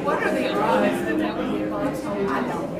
What are the odds that that would be possible? I don't.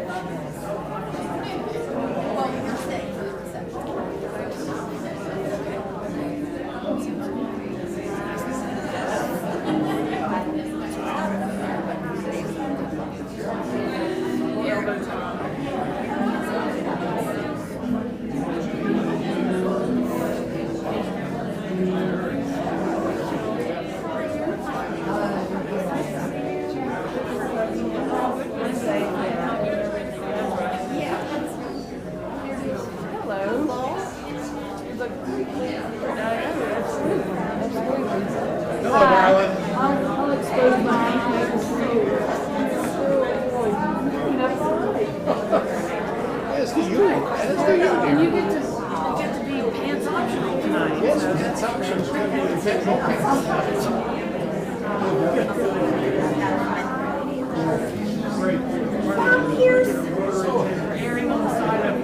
I'll expose my weakness to you. As do you. As do you, dear. You get to be pants optional tonight. Yes, that's options. Erring on the side of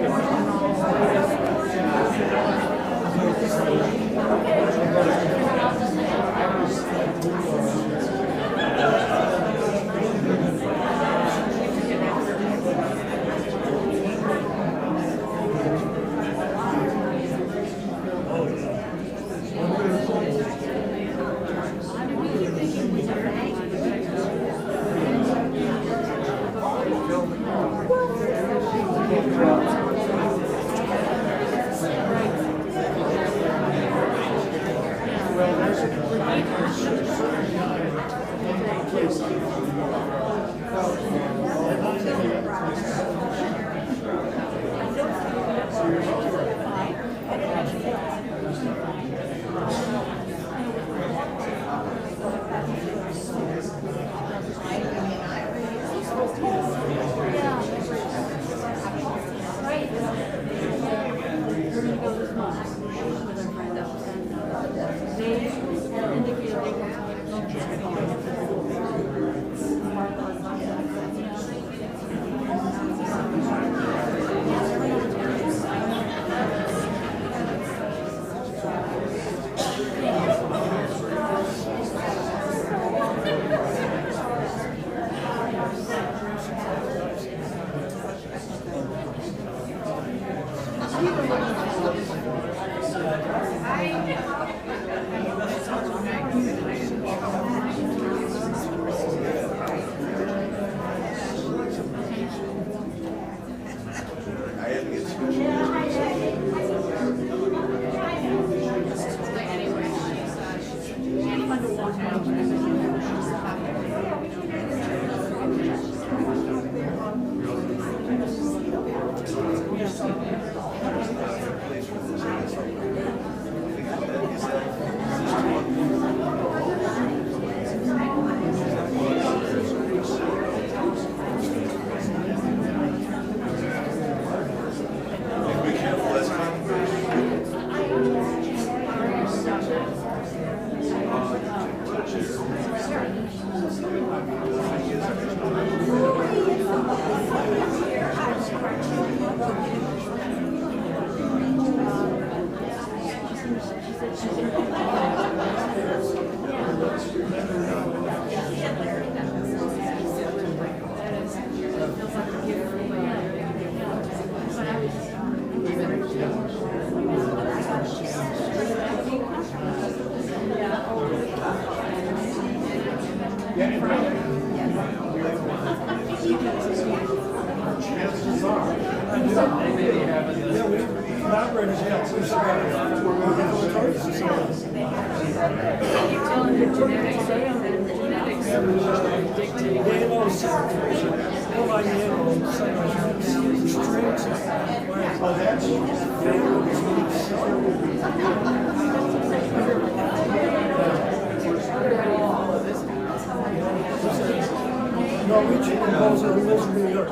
Norwegian composer who lives in New York.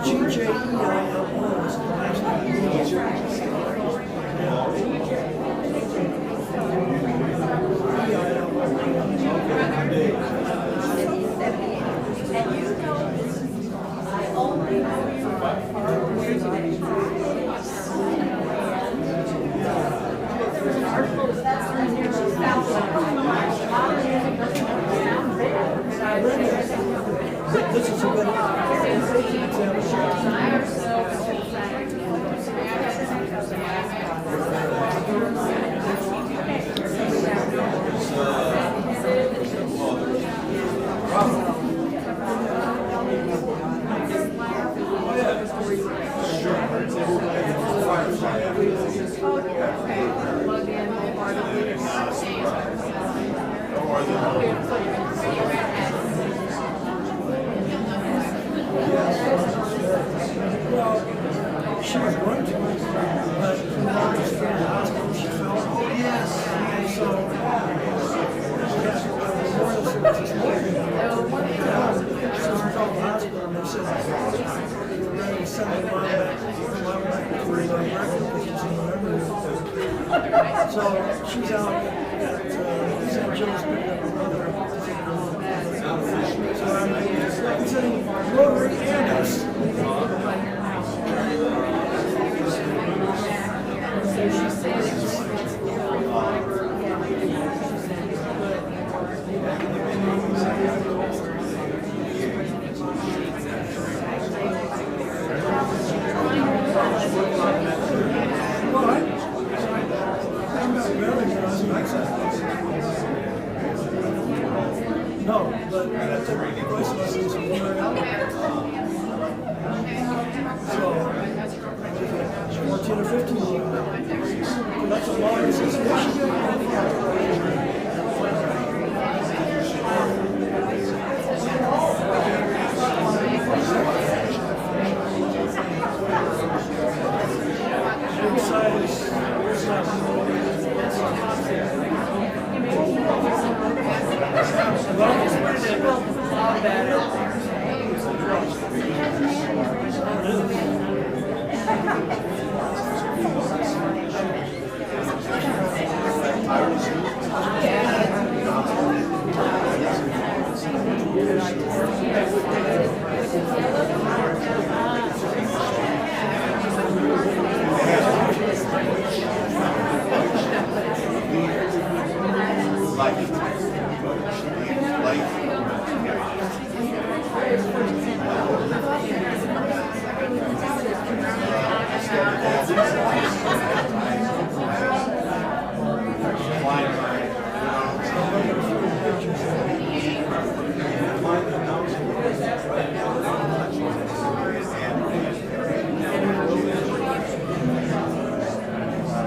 G-J-E-I-L-O is the last name. This is a good Well, she was going to, but she fell. Yes. So, she has to go to the memorial service this morning. She was in the hospital, and they said they were ready to send her mom back to the record because she's in the memory. So, she's out at St. Joe's picking up her mother. So, I'm representing Rotary and us. No, but I took voice lessons from her. So, 14 or 15 years. That's a long association.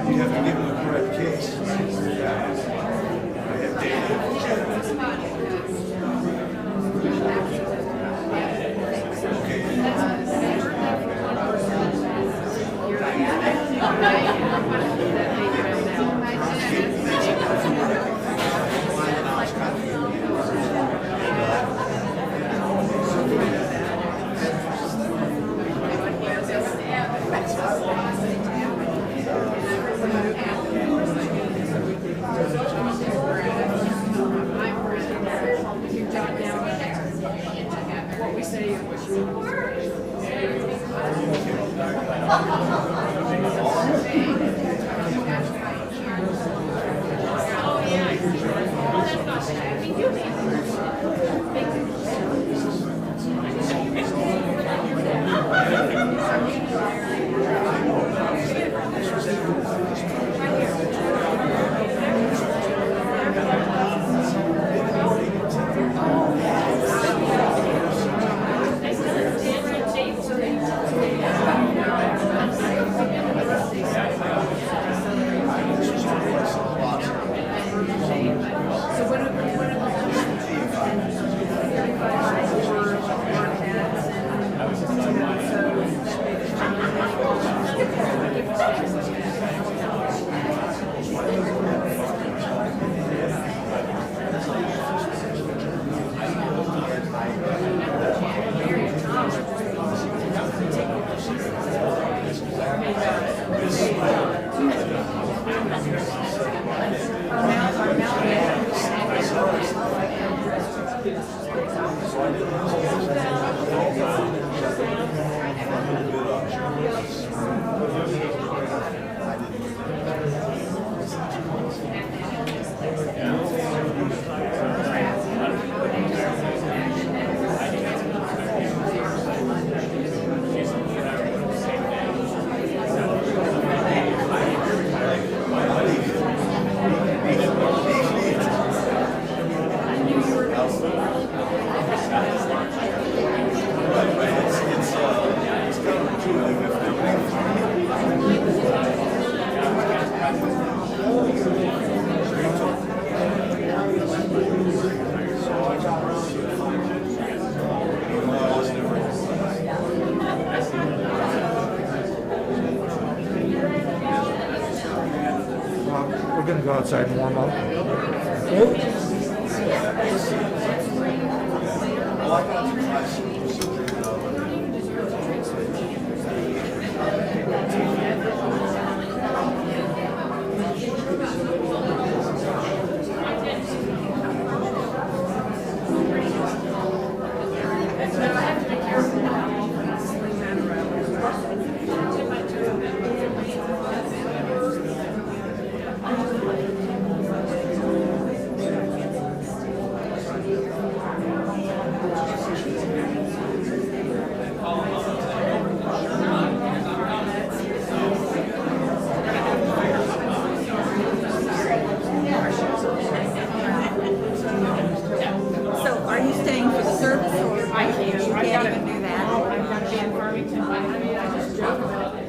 You have to give them the correct case. I have data. go outside and warm up. So are you staying for the service or I can't. you I can't gotta even do that? I've got to be in Farmington. I mean, I just joke about it.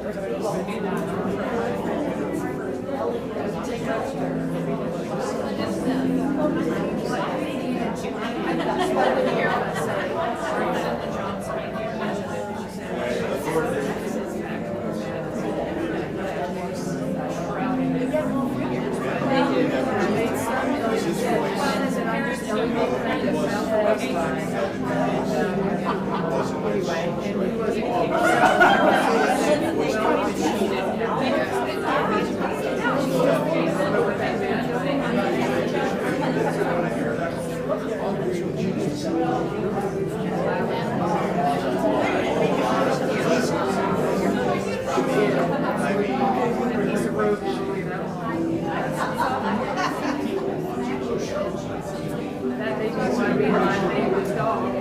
That baby want to be my neighbor's dog.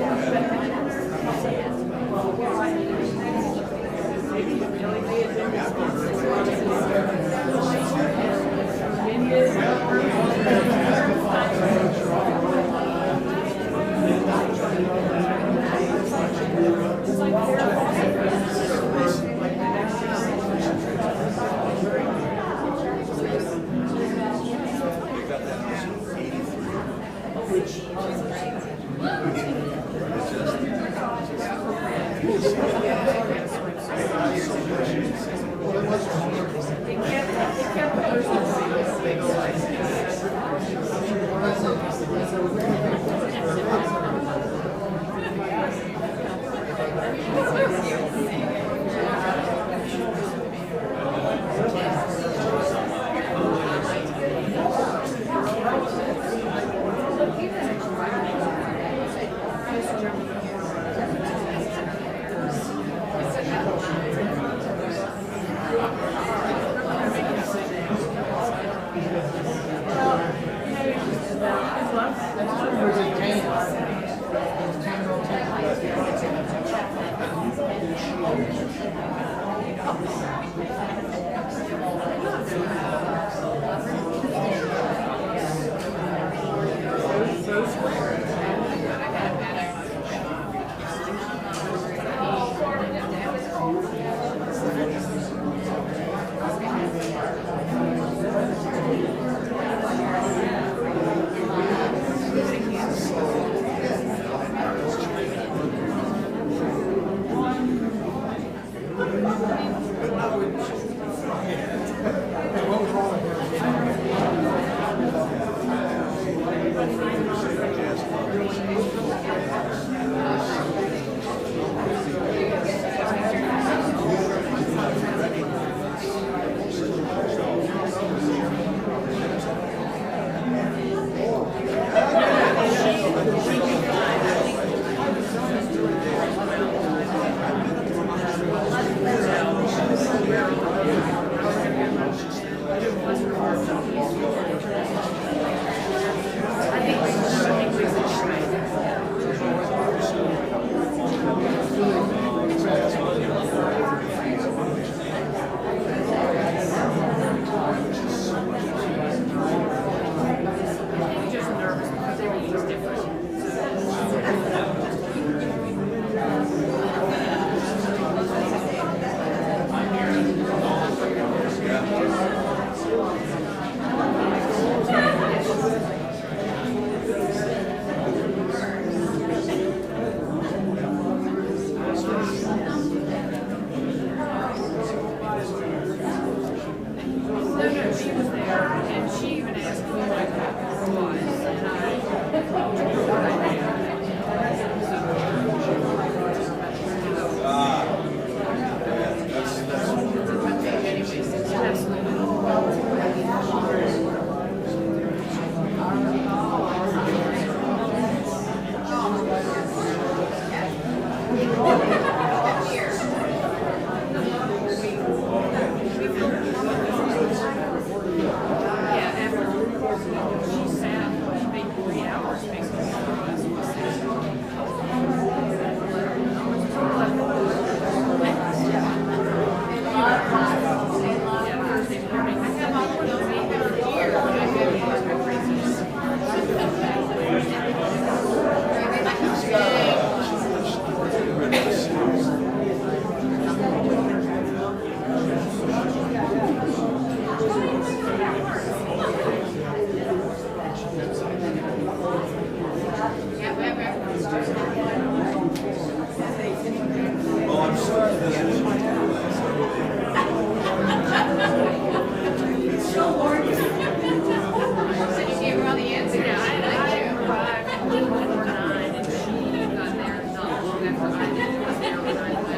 Yeah, after she sat, maybe 3 hours basically. Well, I'm sorry that I didn't realize Yeah, I arrived at 8:09 and she got there not long after I did. Was there when I left.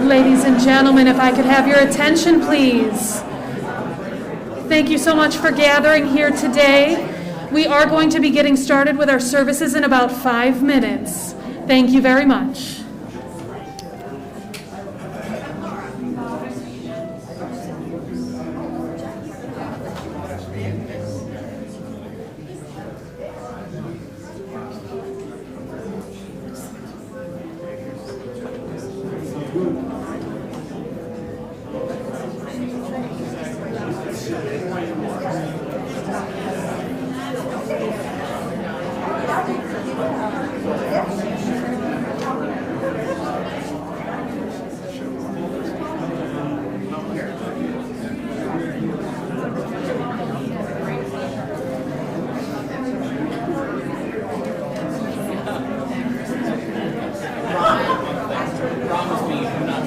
Ladies and gentlemen, if I could have your attention, please. Thank you so much for gathering here today. We are going to be getting started with our services in about 5 minutes. Thank you very much. Promise me you're not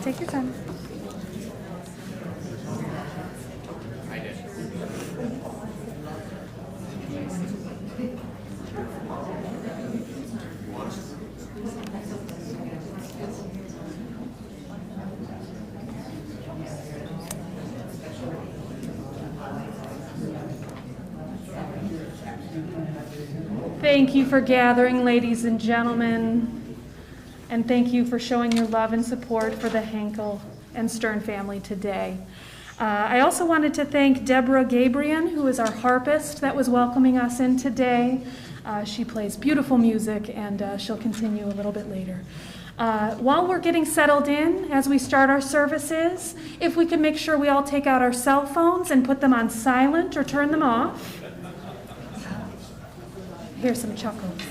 Take your time. Thank you for gathering, ladies and gentlemen, and thank you for showing your love and support for the Henkel and Stern family today. I also wanted to thank Deborah Gabriel, who is our harpist that was welcoming us in today. She plays beautiful music, and she'll continue a little bit later. While we're getting settled in, as we start our services, if we can make sure we all take out our cell phones and put them on silent or turn them off. Here's some chuckles.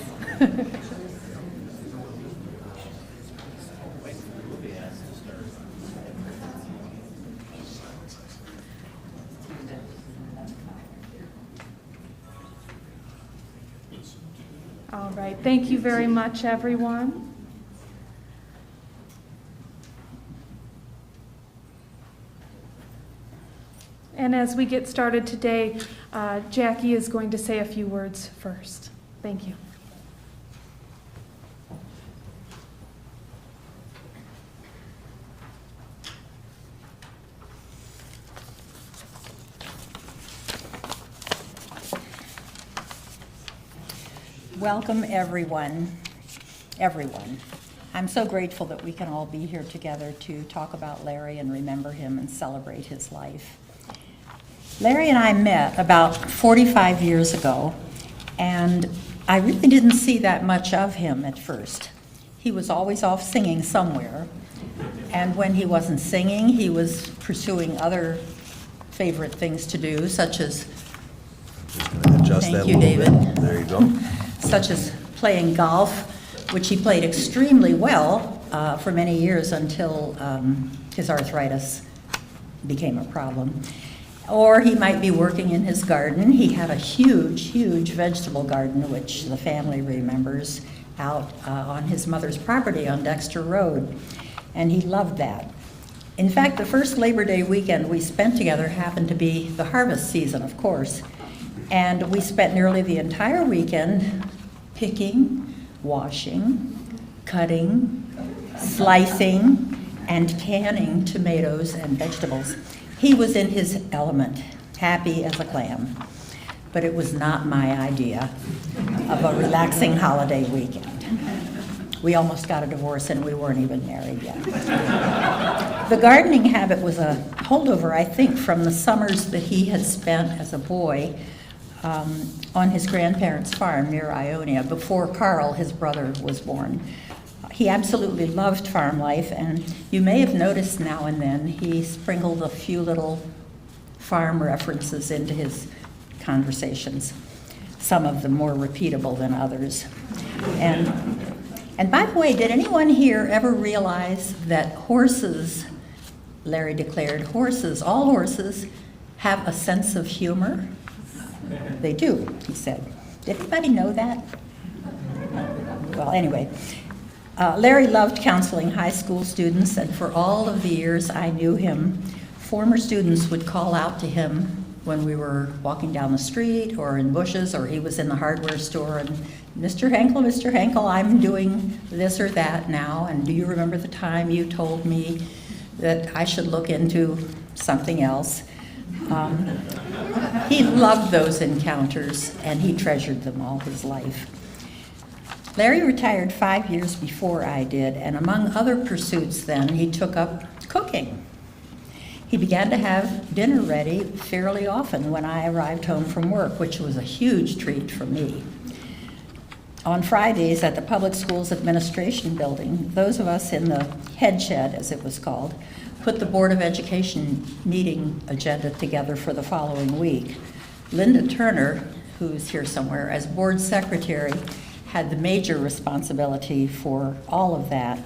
All right, thank you very much, everyone. And as we get started today, Jackie is going to say a few words first. Thank you. Welcome, everyone. I'm so grateful that we can all be here together to talk about Larry and remember him and celebrate his life. Larry and I met about 45 years ago, and I really didn't see that much of him at first. He was always off singing somewhere, and when he wasn't singing, he was pursuing other favorite things to do, such as, Adjust Thank that you, a little David. bit. There you go. such as playing golf, which he played extremely well for many years until his arthritis became a problem. Or he might be working in his garden. He had a huge vegetable garden, which the family remembers, out on his mother's property on Dexter Road, and he loved that. In fact, the first Labor Day weekend we spent together happened to be the harvest season, of course, and we spent nearly the entire weekend picking, washing, cutting, slicing, and canning tomatoes and vegetables. He was in his element, happy as a clam, but it was not my idea of a relaxing holiday weekend. We almost got a divorce and we weren't even married yet. The gardening habit was a holdover, I think, from the summers that he had spent as a boy on his grandparents' farm near Ionia before Carl, his brother, was born. He absolutely loved farm life, and you may have noticed now and then he sprinkled a few little farm references into his conversations, some of them more repeatable than others. And by the way, did anyone here ever realize that horses, Larry declared, all horses have a sense of humor? They do, he said. Did anybody know that? Well, anyway. Larry loved counseling high school students, and for all of the years I knew him, former students would call out to him when we were walking down the street or in bushes, or he was in the hardware store, and Mr. Henkel, I'm doing this or that now, and do you remember the time you told me that I should look into something else? He loved those encounters, and he treasured them all his life. Larry retired 5 years before I did, and among other pursuits then, he took up cooking. He began to have dinner ready fairly often when I arrived home from work, which was a huge treat for me. On Fridays at the Public Schools Administration Building, those of us in the head shed, as it was called, put the Board of Education meeting agenda together for the following week. Linda Turner, who's here somewhere, as board secretary, had the major responsibility for all of that,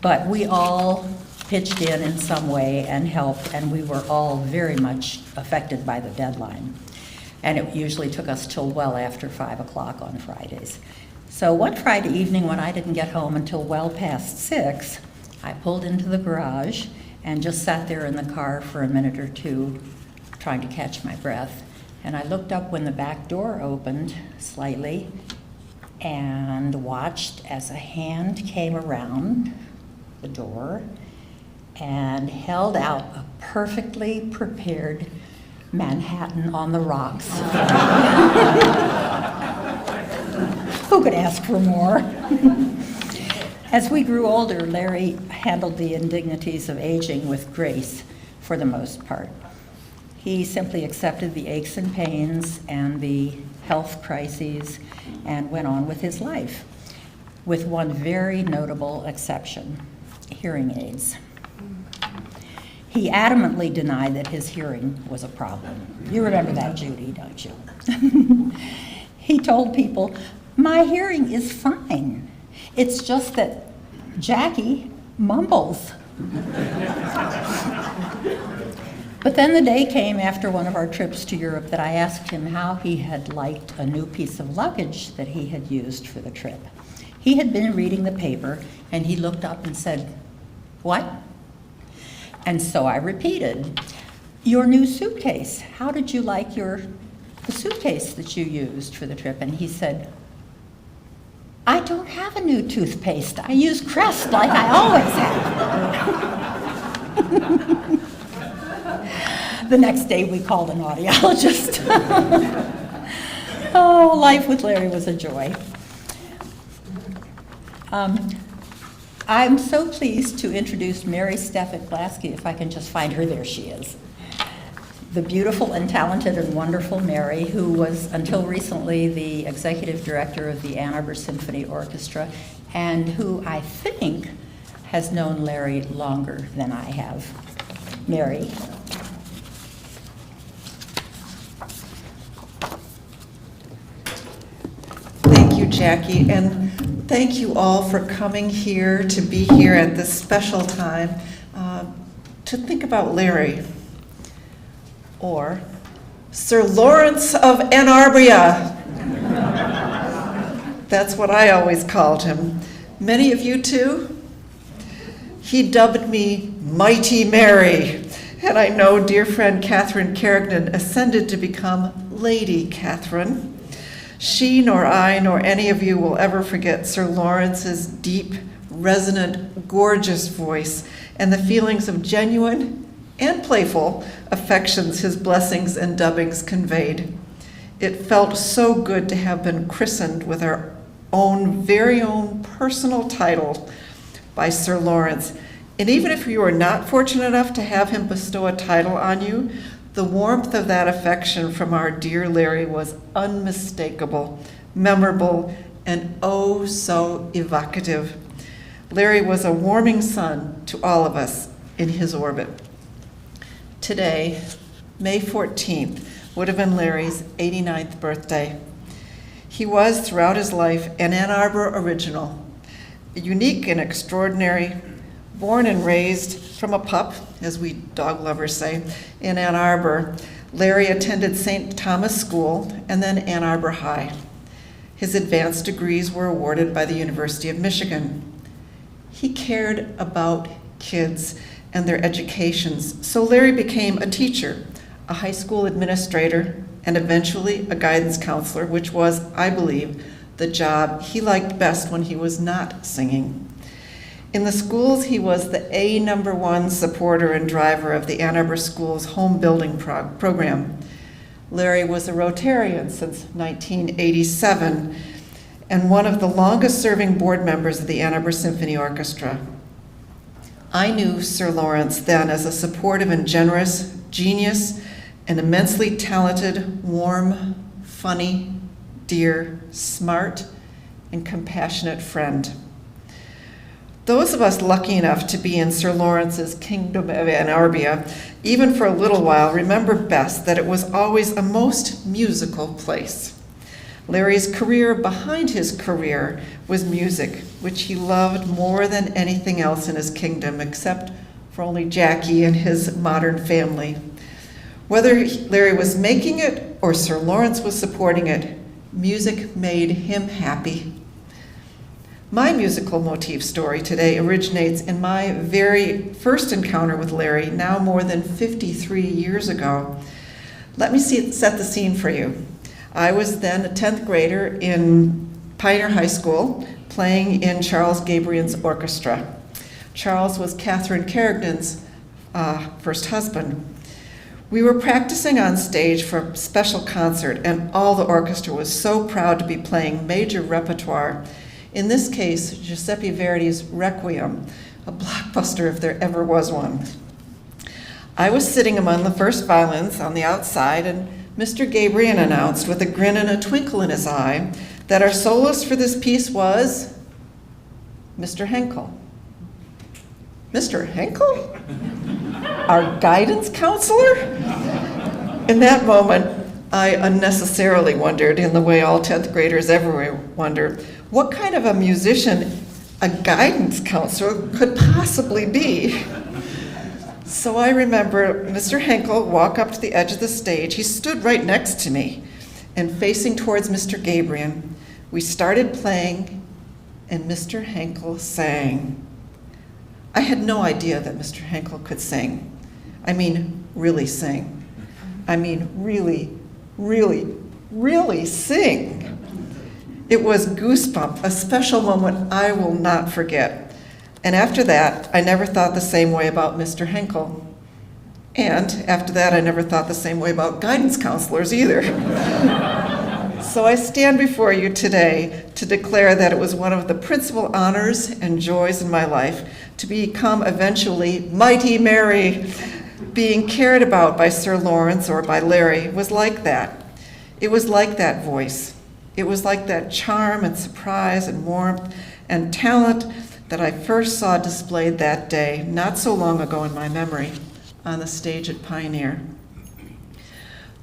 but we all pitched in some way and helped, and we were all very much affected by the deadline. And it usually took us till well after 5 o'clock on Fridays. So one Friday evening when I didn't get home until well past 6, I pulled into the garage and just sat there in the car for a minute or two, trying to catch my breath. And I looked up when the back door opened slightly and watched as a hand came around the door and held out a perfectly prepared Manhattan on the rocks. Who could ask for more? As we grew older, Larry handled the indignities of aging with grace for the most part. He simply accepted the aches and pains and the health crises and went on with his life, with one very notable exception: hearing aids. He adamantly denied that his hearing was a problem. You remember that, Judy, don't you? He told people, "My hearing is fine. It's just that Jackie mumbles." But then the day came after one of our trips to Europe that I asked him how he had liked a new piece of luggage that he had used for the trip. He had been reading the paper, and he looked up and said, "What?" And so I repeated, "Your new suitcase. How did you like the suitcase that you used for the trip?" And he said, "I don't have a new toothpaste. I use Crest like I always have." The next day we called an audiologist. Oh, life with Larry was a joy. I'm so pleased to introduce Mary Steffek-Lasky, if I can just find her. There she is. The beautiful and talented and wonderful Mary, who was until recently the executive director of the Ann Arbor Symphony Orchestra, and who I think has known Larry longer than I have. Mary. Thank you, Jackie, and thank you all for coming here to be here at this special time to think about Larry, or Sir Lawrence of Ann Arbor. That's what I always called him. Many of you too? He dubbed me Mighty Mary, and I know dear friend Catherine Carignan ascended to become Lady Catherine. She nor I nor any of you will ever forget Sir Lawrence's deep, resonant, gorgeous voice and the feelings of genuine and playful affections his blessings and dubbings conveyed. It felt so good to have been christened with our very own personal title by Sir Lawrence. And even if you were not fortunate enough to have him bestow a title on you, the warmth of that affection from our dear Larry was unmistakable, memorable, and oh so evocative. Larry was a warming sun to all of us in his orbit. Today, May 14th, would have been Larry's 89th birthday. He was, throughout his life, an Ann Arbor original, unique and extraordinary, born and raised from a pup, as we dog lovers say, in Ann Arbor. Larry attended St. Thomas School and then Ann Arbor High. His advanced degrees were awarded by the University of Michigan. He cared about kids and their educations, so Larry became a teacher, a high school administrator, and eventually a guidance counselor, which was, I believe, the job he liked best when he was not singing. In the schools, he was the #1 supporter and driver of the Ann Arbor Schools home building program. Larry was a Rotarian since 1987 and one of the longest serving board members of the Ann Arbor Symphony Orchestra. I knew Sir Lawrence then as a supportive and generous genius, an immensely talented, warm, funny, dear, smart, and compassionate friend. Those of us lucky enough to be in Sir Lawrence's kingdom of Ann Arbor, even for a little while, remember best that it was always a most musical place. Larry's career behind his career was music, which he loved more than anything else in his kingdom, except for only Jackie and his modern family. Whether Larry was making it or Sir Lawrence was supporting it, music made him happy. My musical motif story today originates in my very first encounter with Larry, now more than 53 years ago. Let me set the scene for you. I was then a 10th grader in Pioneer High School, playing in Charles Gabriel's orchestra. Charles was Catherine Carrigan's first husband. We were practicing on stage for a special concert, and all the orchestra was so proud to be playing major repertoire. In this case, Giuseppe Verdi's Requiem, a blockbuster if there ever was one. I was sitting among the first violins on the outside, and Mr. Gabriel announced with a grin and a twinkle in his eye that our soloist for this piece was Mr. Henkel. Mr. Henkel? Our guidance counselor? In that moment, I unnecessarily wondered, in the way all 10th graders everywhere wonder, what kind of a musician a guidance counselor could possibly be. So I remember Mr. Henkel walk up to the edge of the stage. He stood right next to me, and facing towards Mr. Gabriel, we started playing, and Mr. Henkel sang. I had no idea that Mr. Henkel could sing. I mean, really sing. I mean, really, really, really sing. It was goosebump, a special moment I will not forget. And after that, I never thought the same way about Mr. Henkel. And after that, I never thought the same way about guidance counselors either. So I stand before you today to declare that it was one of the principal honors and joys in my life to become eventually Mighty Mary. Being cared about by Sir Lawrence or by Larry was like that. It was like that voice. It was like that charm and surprise and warmth and talent that I first saw displayed that day, not so long ago in my memory, on the stage at Pioneer.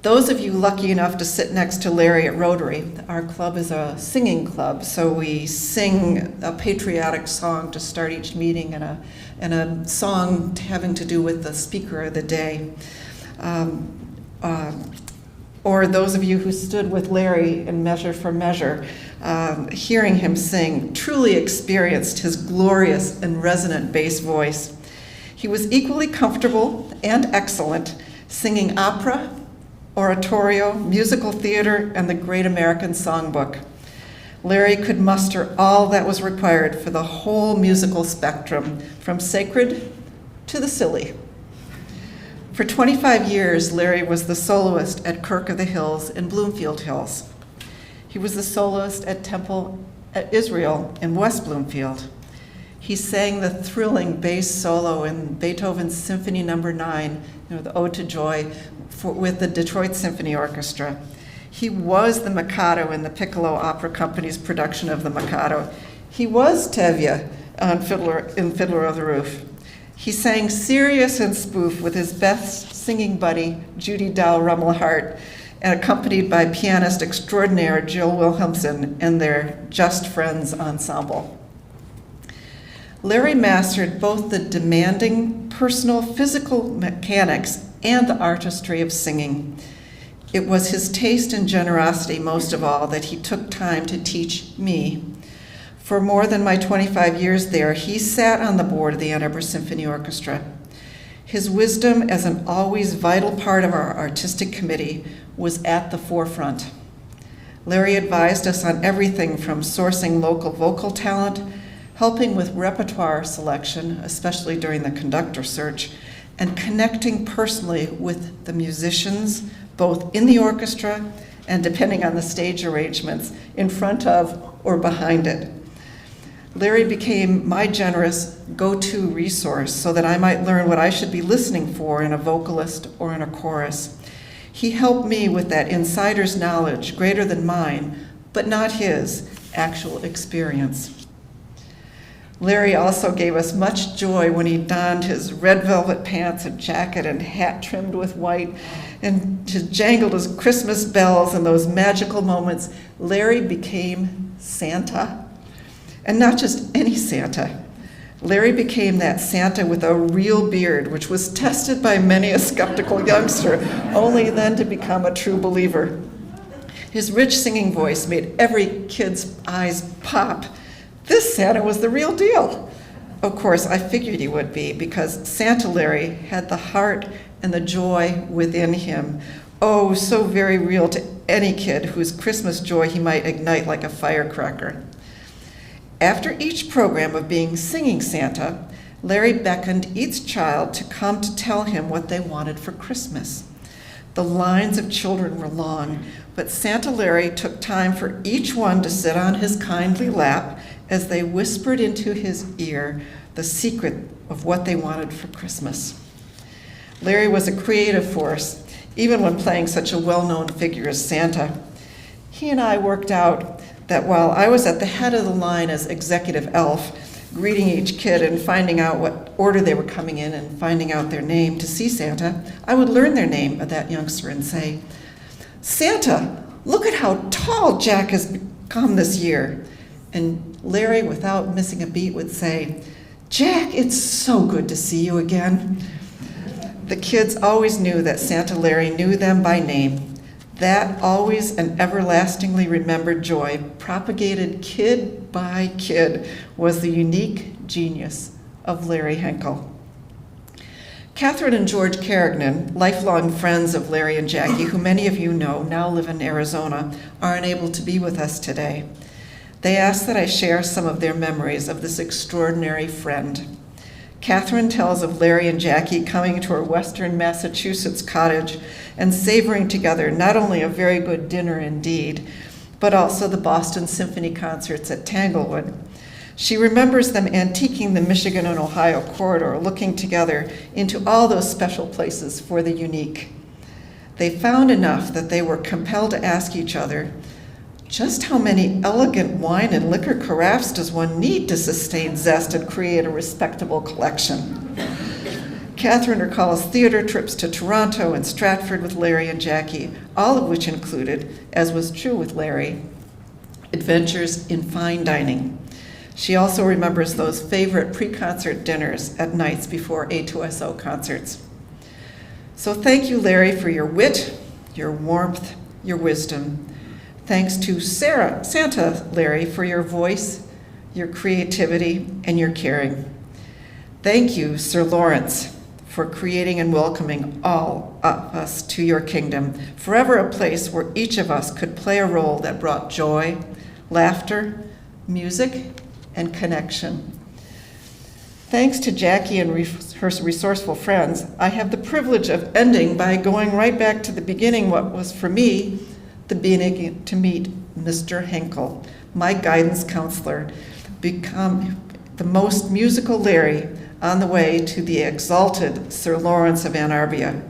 Those of you lucky enough to sit next to Larry at Rotary, our club is a singing club, so we sing a patriotic song to start each meeting and a song having to do with the speaker of the day. Or those of you who stood with Larry in Measure for Measure, hearing him sing, truly experienced his glorious and resonant bass voice. He was equally comfortable and excellent singing opera, oratorio, musical theater, and the Great American Songbook. Larry could muster all that was required for the whole musical spectrum, from sacred to the silly. For 25 years, Larry was the soloist at Kirk of the Hills in Bloomfield Hills. He was the soloist at Temple at Israel in West Bloomfield. He sang the thrilling bass solo in Beethoven's Symphony No. 9, the Ode to Joy, with the Detroit Symphony Orchestra. He was the Mikado in the Piccolo Opera Company's production of the Mikado. He was Tevye in Fiddler of the Roof. He sang serious and spoof with his best singing buddy, Judy Dow Rummelhart, and accompanied by pianist extraordinaire Jill Wilhelmsen and their Just Friends ensemble. Larry mastered both the demanding personal physical mechanics and the artistry of singing. It was his taste and generosity, most of all, that he took time to teach me. For more than my 25 years there, he sat on the board of the Ann Arbor Symphony Orchestra. His wisdom as an always vital part of our artistic committee was at the forefront. Larry advised us on everything from sourcing local vocal talent, helping with repertoire selection, especially during the conductor search, and connecting personally with the musicians, both in the orchestra and, depending on the stage arrangements, in front of or behind it. Larry became my generous go-to resource so that I might learn what I should be listening for in a vocalist or in a chorus. He helped me with that insider's knowledge, greater than mine, but not his, actual experience. Larry also gave us much joy when he donned his red velvet pants and jacket and hat trimmed with white and jangled his Christmas bells in those magical moments. Larry became Santa. And not just any Santa. Larry became that Santa with a real beard, which was tested by many a skeptical youngster, only then to become a true believer. His rich singing voice made every kid's eyes pop. This Santa was the real deal. Of course, I figured he would be, because Santa Larry had the heart and the joy within him. Oh, so very real to any kid whose Christmas joy he might ignite like a firecracker. After each program of being Singing Santa, Larry beckoned each child to come to tell him what they wanted for Christmas. The lines of children were long, but Santa Larry took time for each one to sit on his kindly lap as they whispered into his ear the secret of what they wanted for Christmas. Larry was a creative force, even when playing such a well-known figure as Santa. He and I worked out that while I was at the head of the line as executive elf, greeting each kid and finding out what order they were coming in and finding out their name to see Santa, I would learn their name of that youngster and say, "Santa, look at how tall Jack has become this year." And Larry, without missing a beat, would say, "Jack, it's so good to see you again." The kids always knew that Santa Larry knew them by name. That always and everlastingly remembered joy, propagated kid by kid, was the unique genius of Larry Henkel. Catherine and George Carignan, lifelong friends of Larry and Jackie, who many of you know now live in Arizona, are unable to be with us today. They asked that I share some of their memories of this extraordinary friend. Catherine tells of Larry and Jackie coming to her Western Massachusetts cottage and savoring together not only a very good dinner indeed, but also the Boston Symphony concerts at Tanglewood. She remembers them antiquing the Michigan and Ohio corridor, looking together into all those special places for the unique. They found enough that they were compelled to ask each other, just how many elegant wine and liquor carafes does one need to sustain zest and create a respectable collection? Catherine recalls theater trips to Toronto and Stratford with Larry and Jackie, all of which included, as was true with Larry, adventures in fine dining. She also remembers those favorite pre-concert dinners at nights before A2SO concerts. So thank you, Larry, for your wit, your warmth, your wisdom. Thanks to Santa Larry, for your voice, your creativity, and your caring. Thank you, Sir Lawrence, for creating and welcoming all of us to your kingdom, forever a place where each of us could play a role that brought joy, laughter, music, and connection. Thanks to Jackie and her resourceful friends, I have the privilege of ending by going right back to the beginning, what was for me the beginning to meet Mr. Henkel, my guidance counselor, become the most musical Larry on the way to the exalted Sir Lawrence of Anarbia.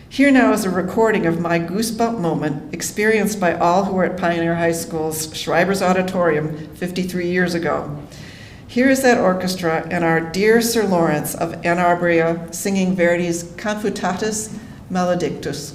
Here now is a recording of my goosebump moment experienced by all who were at Pioneer High School's Schreiber's Auditorium 53 years ago. Here is that orchestra and our dear Sir Lawrence of Anarbia singing Verdi's Confutatus Maledictus.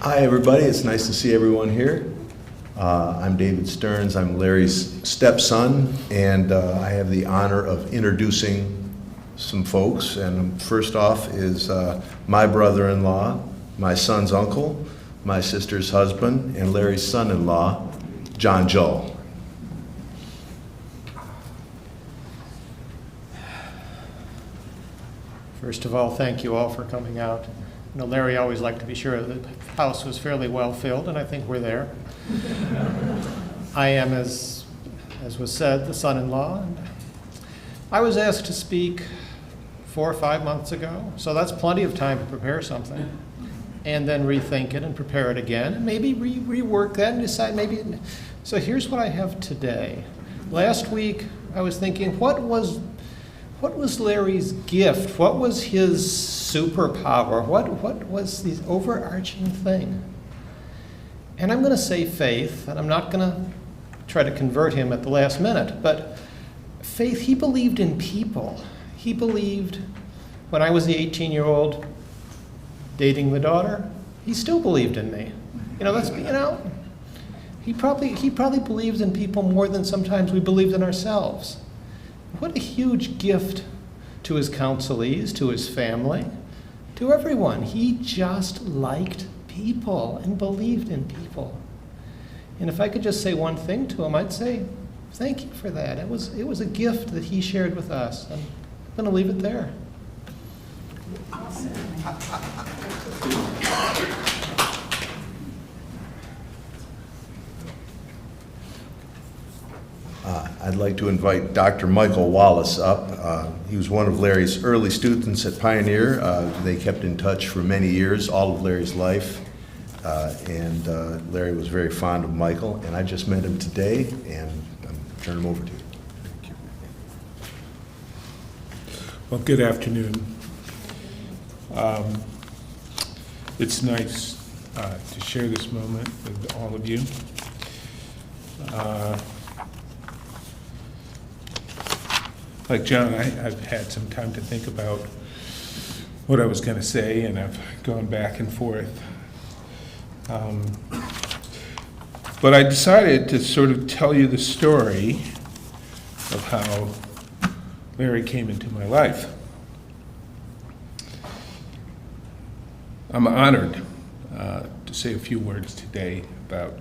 Hi, everybody. It's nice to see everyone here. I'm David Stearns. I'm Larry's stepson, and I have the honor of introducing some folks. And first off is my brother-in-law, my son's uncle, my sister's husband, and Larry's son-in-law, John Joel. First of all, thank you all for coming out. You know, Larry always liked to be sure that the house was fairly well filled, and I think we're there. I am, as was said, the son-in-law. And I was asked to speak 4 or 5 months ago, so that's plenty of time to prepare something, and then rethink it and prepare it again, and maybe rework that and decide maybe. So here's what I have today. Last week, I was thinking, what was Larry's gift? What was his superpower? What was the overarching thing? And I'm going to say faith, and I'm not going to try to convert him at the last minute, but faith, he believed in people. He believed, when I was the 18-year-old dating the daughter, he still believed in me. He probably believed in people more than sometimes we believed in ourselves. What a huge gift to his counselees, to his family, to everyone. He just liked people and believed in people. And if I could just say one thing to him, I'd say, thank you for that. It was a gift that he shared with us. And I'm going to leave it there. I'd like to invite Dr. Michael Wallace up. He was one of Larry's early students at Pioneer. They kept in touch for many years, all of Larry's life. And Larry was very fond of Michael. And I just met him today, and I'm turning him over to you. Thank you. Well, good afternoon. It's nice to share this moment with all of you. Like John, I've had some time to think about what I was going to say, and I've gone back and forth. But I decided to sort of tell you the story of how Larry came into my life. I'm honored to say a few words today about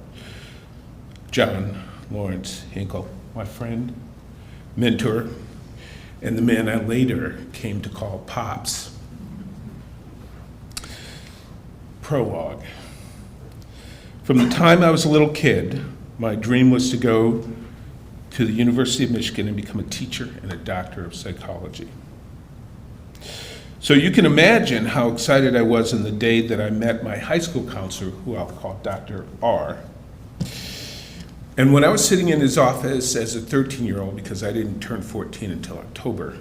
John Lawrence Henkel, my friend, mentor, and the man I later came to call Pops. Prologue. From the time I was a little kid, my dream was to go to the University of Michigan and become a teacher and a doctor of psychology. So you can imagine how excited I was on the day that I met my high school counselor, who I'll call Dr. R. And when I was sitting in his office as a 13-year-old, because I didn't turn 14 until October,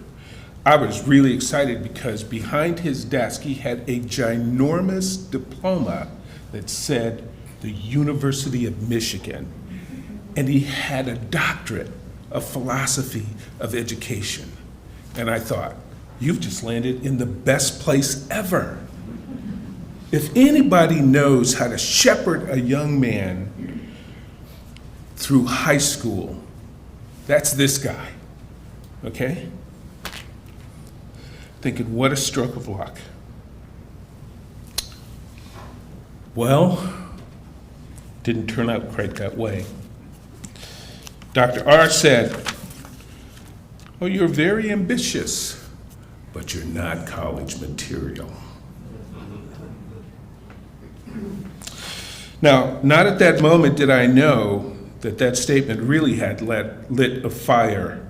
I was really excited because behind his desk he had a ginormous diploma that said the University of Michigan. And he had a doctorate of philosophy of education. And I thought, you've just landed in the best place ever. If anybody knows how to shepherd a young man through high school, that's this guy, okay? Thinking, what a stroke of luck. Well, didn't turn out quite that way. Dr. R said, oh, you're very ambitious, but you're not college material. Now, not at that moment did I know that that statement really had lit a fire.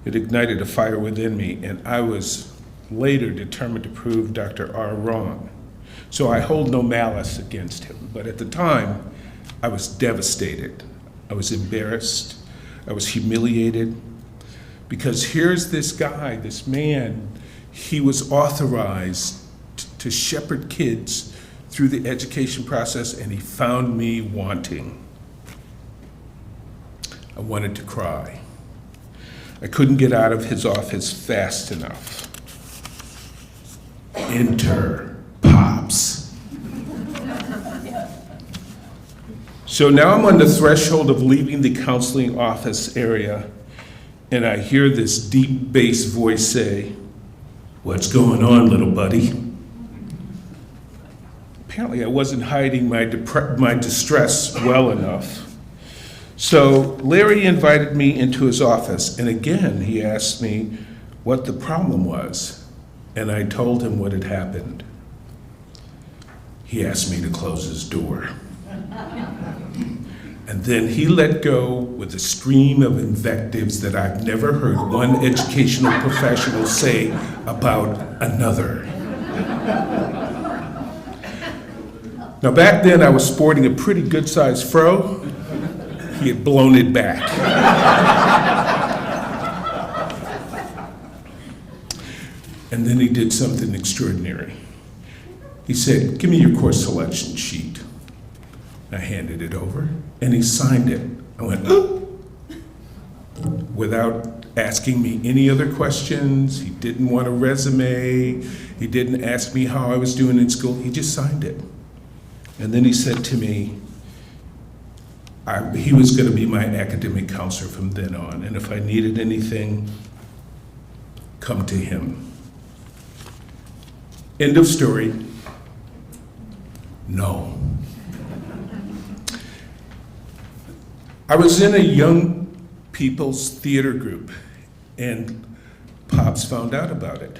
It ignited a fire within me, and I was later determined to prove Dr. R wrong. So I hold no malice against him, but at the time, I was devastated. I was embarrassed. I was humiliated, because here's this guy, this man, he was authorized to shepherd kids through the education process, and he found me wanting. I wanted to cry. I couldn't get out of his office fast enough. Enter Pops. So now I'm on the threshold of leaving the counseling office area, and I hear this deep bass voice say, "What's going on, little buddy?" Apparently I wasn't hiding my distress well enough. So Larry invited me into his office, and again he asked me what the problem was, and I told him what had happened. He asked me to close his door. And then he let go with a stream of invectives that I've never heard one educational professional say about another. Now back then I was sporting a pretty good-sized fro. He had blown it back. And then he did something extraordinary. He said, "Give me your course selection sheet." I handed it over, and he signed it. I went, "Oh," without asking me any other questions. He didn't want a resume. He didn't ask me how I was doing in school. He just signed it. And then he said to me, he was going to be my academic counselor from then on, and if I needed anything, come to him. End of story. No. I was in a young people's theater group, and Pops found out about it.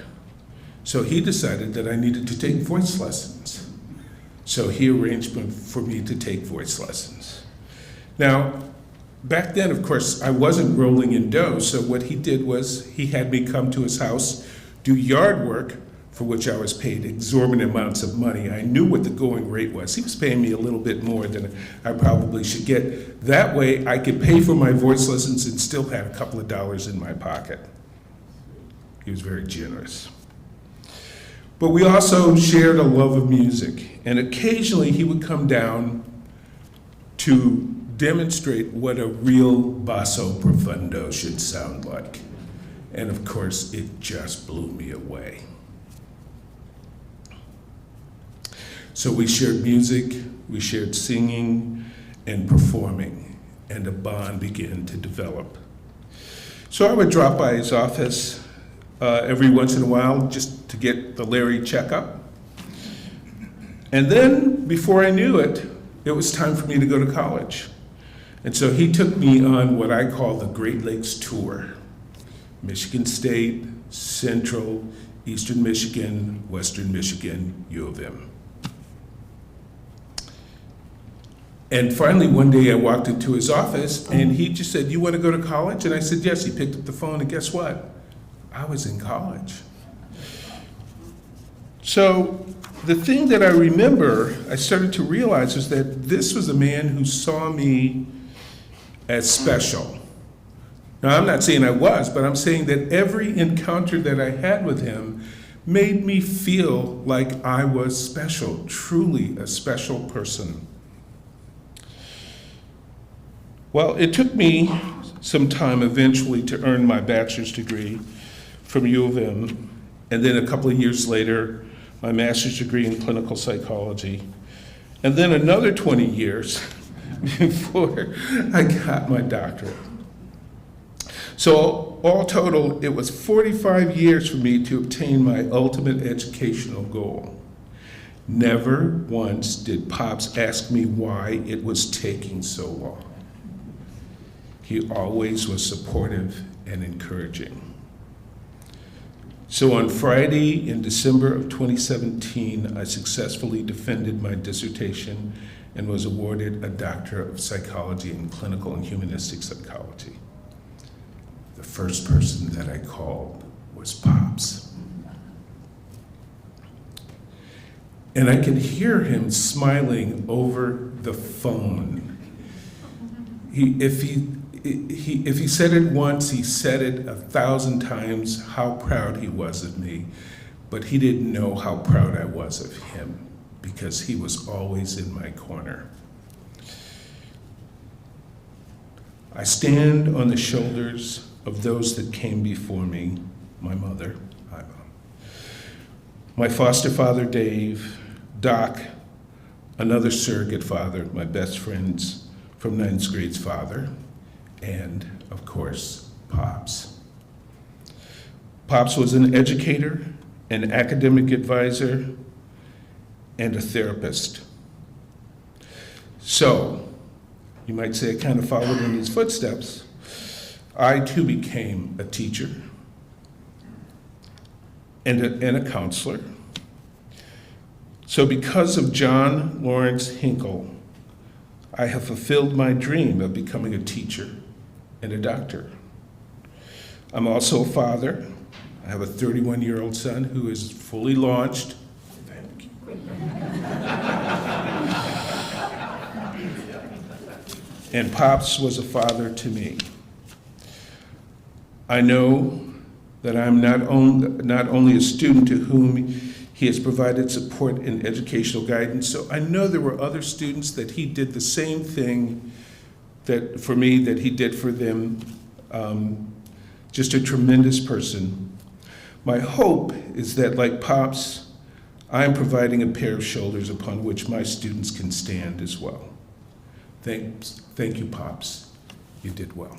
So he decided that I needed to take voice lessons. So he arranged for me to take voice lessons. Now, back then, of course, I wasn't rolling in dough, so what he did was he had me come to his house, do yard work, for which I was paid exorbitant amounts of money. I knew what the going rate was. He was paying me a little bit more than I probably should get. That way, I could pay for my voice lessons and still have a couple of dollars in my pocket. He was very generous. But we also shared a love of music, and occasionally he would come down to demonstrate what a real basso profundo should sound like. And of course, it just blew me away. So we shared music, we shared singing and performing, and a bond began to develop. So I would drop by his office every once in a while just to get the Larry checkup. And then, before I knew it, it was time for me to go to college. And so he took me on what I call the Great Lakes Tour. Michigan State, Central, Eastern Michigan, Western Michigan, U of M. And finally, one day I walked into his office and he just said, "You want to go to college?" And I said, "Yes." He picked up the phone and guess what? I was in college. So the thing that I remember, I started to realize is that this was a man who saw me as special. Now, I'm not saying I was, but I'm saying that every encounter that I had with him made me feel like I was special, truly a special person. Well, it took me some time eventually to earn my bachelor's degree from U of M, and then a couple of years later, my master's degree in clinical psychology, and then another 20 years before I got my doctorate. So all total, it was 45 years for me to obtain my ultimate educational goal. Never once did Pops ask me why it was taking so long. He always was supportive and encouraging. So on Friday in December of 2017, I successfully defended my dissertation and was awarded a Doctor of Psychology in Clinical and Humanistic Psychology. The first person that I called was Pops. And I could hear him smiling over the phone. If he said it once, he said it 1,000 times how proud he was of me, but he didn't know how proud I was of him because he was always in my corner. I stand on the shoulders of those that came before me, my mother, hi Mom, my foster father Dave, Doc, another surrogate father, my best friend's from 9th grade's father, and of course, Pops. Pops was an educator, an academic advisor, and a therapist. So, you might say I kind of followed in his footsteps. I too became a teacher and a counselor. So because of John Lawrence Henkel, I have fulfilled my dream of becoming a teacher and a doctor. I'm also a father. I have a 31-year-old son who is fully launched. Thank you. And Pops was a father to me. I know that I'm not only a student to whom he has provided support and educational guidance, so I know there were other students that he did the same thing that for me that he did for them. Just a tremendous person. My hope is that, like Pops, I am providing a pair of shoulders upon which my students can stand as well. Thank you, Pops. You did well.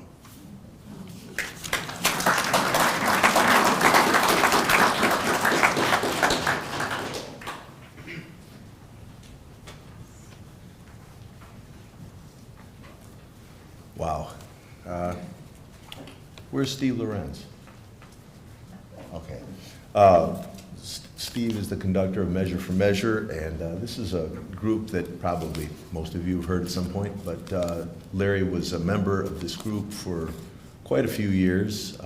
Wow. Where's Steve Lorenz? Okay. Steve is the conductor of Measure for Measure, and this is a group that probably most of you have heard at some point, but Larry was a member of this group for quite a few years,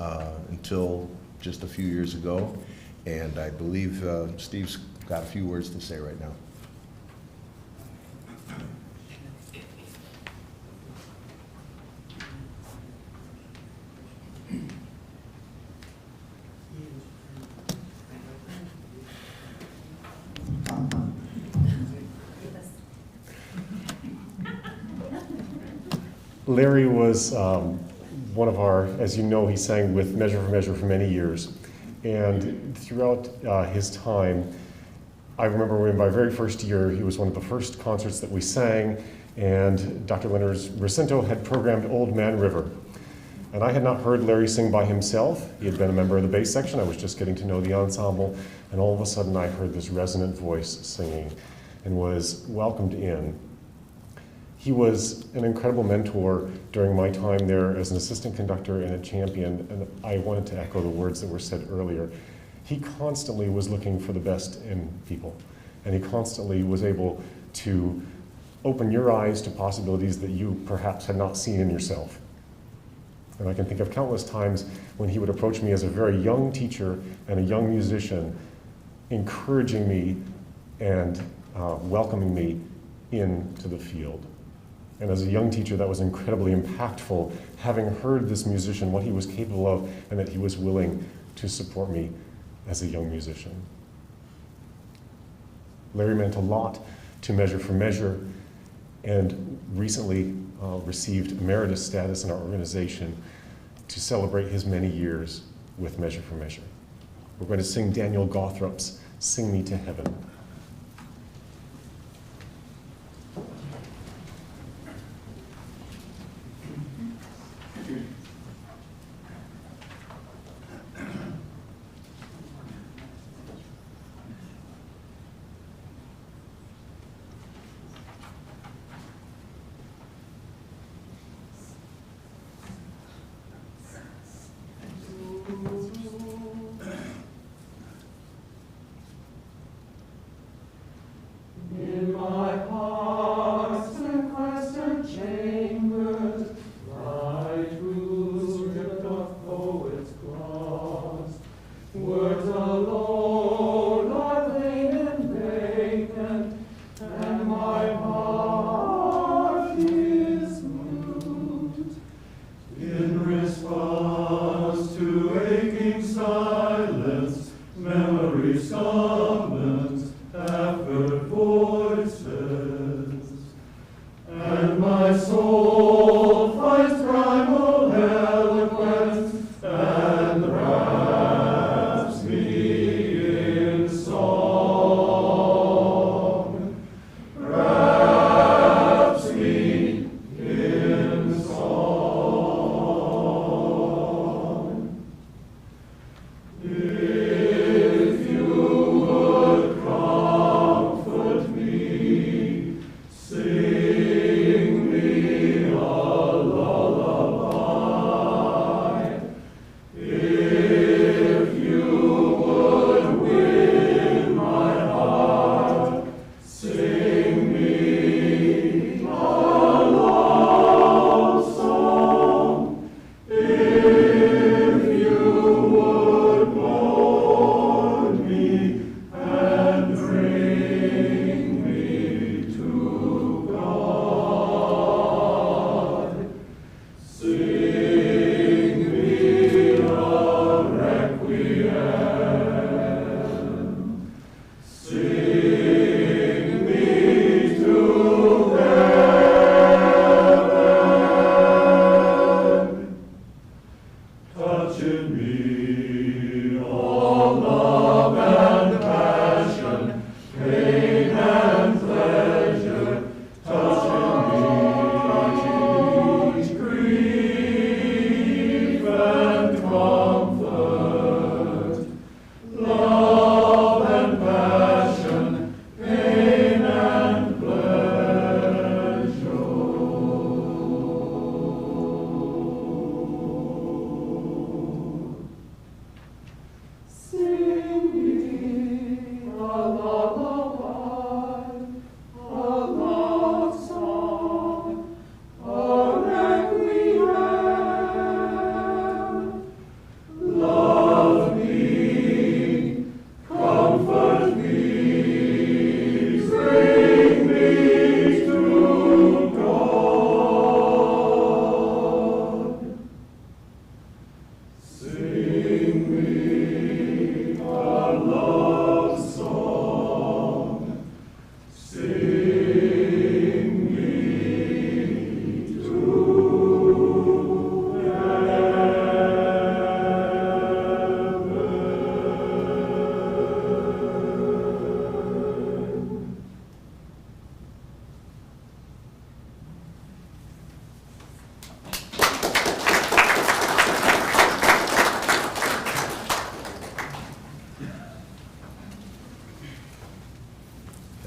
until just a few years ago, and I believe Steve's got a few words to say right now. Larry was one of our, as you know, he sang with Measure for Measure for many years. And throughout his time, I remember in my very first year, he was one of the first concerts that we sang, and Dr. Leonard Recinto had programmed Old Man River. And I had not heard Larry sing by himself. He had been a member of the bass section. I was just getting to know the ensemble, and all of a sudden I heard this resonant voice singing and was welcomed in. He was an incredible mentor during my time there as an assistant conductor and a champion, and I wanted to echo the words that were said earlier. He constantly was looking for the best in people, and he constantly was able to open your eyes to possibilities that you perhaps had not seen in yourself. And I can think of countless times when he would approach me as a very young teacher and a young musician, encouraging me and welcoming me into the field. And as a young teacher, that was incredibly impactful, having heard this musician, what he was capable of, and that he was willing to support me as a young musician. Larry meant a lot to Measure for Measure, and recently received emeritus status in our organization to celebrate his many years with Measure for Measure. We're going to sing Daniel Gothrop's Sing Me to Heaven.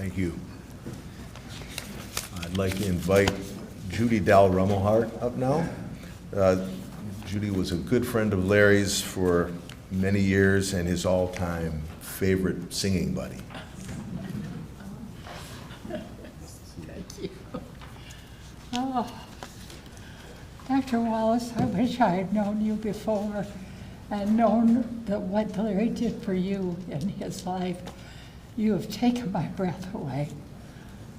Thank you. I'd like to invite Judy Dal-Rumelhart up now. Judy was a good friend of Larry's for many years and his all-time favorite singing buddy. Oh, Dr. Wallace, I wish I had known you before and known that what Larry did for you in his life. You have taken my breath away.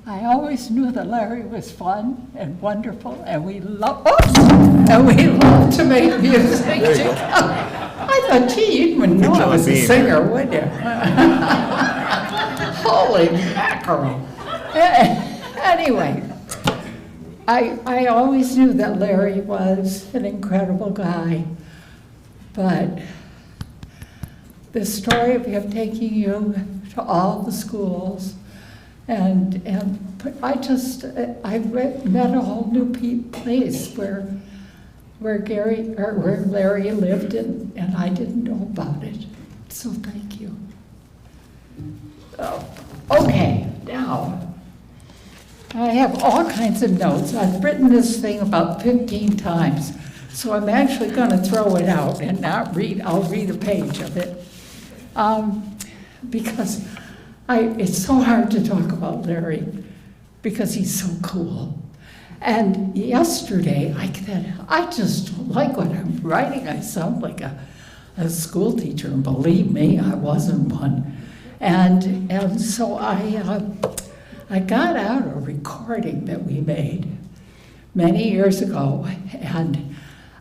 I always knew that Larry was fun and wonderful, and we loved to make music together. I thought, gee, you wouldn't know I was a singer, would you? Holy mackerel. Anyway, I always knew that Larry was an incredible guy, but the story of him taking you to all the schools, and I met a whole new place where Larry lived, and I didn't know about it. So thank you. Okay, now I have all kinds of notes. I've written this thing about 15 times, so I'm actually going to throw it out and not read. I'll read a page of it because it's so hard to talk about Larry because he's so cool. And yesterday, I just don't like what I'm writing. I sound like a school teacher, and believe me, I wasn't one. And so I got out a recording that we made many years ago, and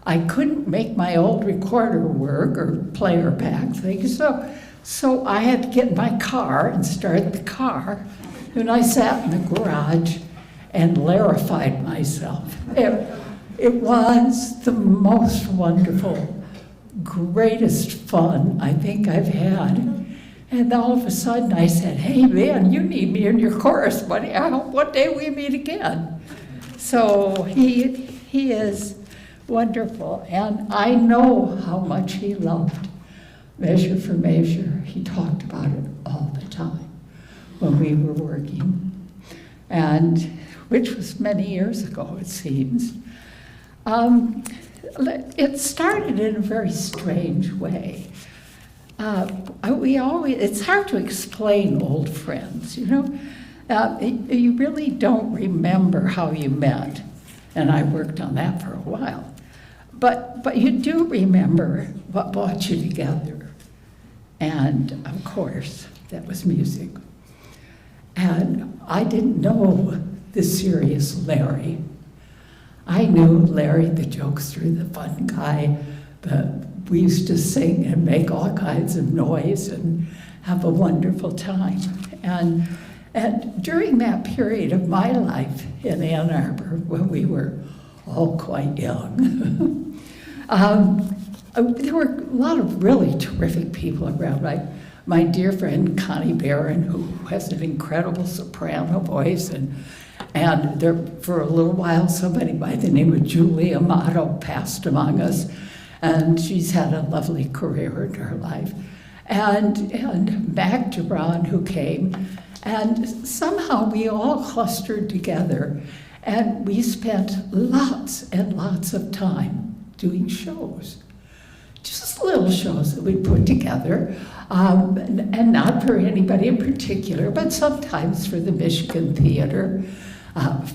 I couldn't make my old recorder work or player back thing, so I had to get in my car and start the car, and I sat in the garage and Larified myself. It was the most wonderful, greatest fun I think I've had. And all of a sudden I said, hey man, you need me in your chorus, buddy. I hope one day we meet again. So he is wonderful, and I know how much he loved Measure for Measure. He talked about it all the time when we were working, and which was many years ago, it seems. It started in a very strange way. It's hard to explain old friends, you know. You really don't remember how you met, and I worked on that for a while. But you do remember what brought you together. And of course, that was music. And I didn't know the serious Larry. I knew Larry, the jokester, the fun guy. We used to sing and make all kinds of noise and have a wonderful time. And during that period of my life in Ann Arbor, when we were all quite young, there were a lot of really terrific people around. My dear friend Connie Barron, who has an incredible soprano voice, and there, for a little while, somebody by the name of Julie Amato passed among us, and she's had a lovely career in her life. And Mac Gibran, who came, and somehow we all clustered together, and we spent lots and lots of time doing shows. Just little shows that we put together, and not for anybody in particular, but sometimes for the Michigan Theater,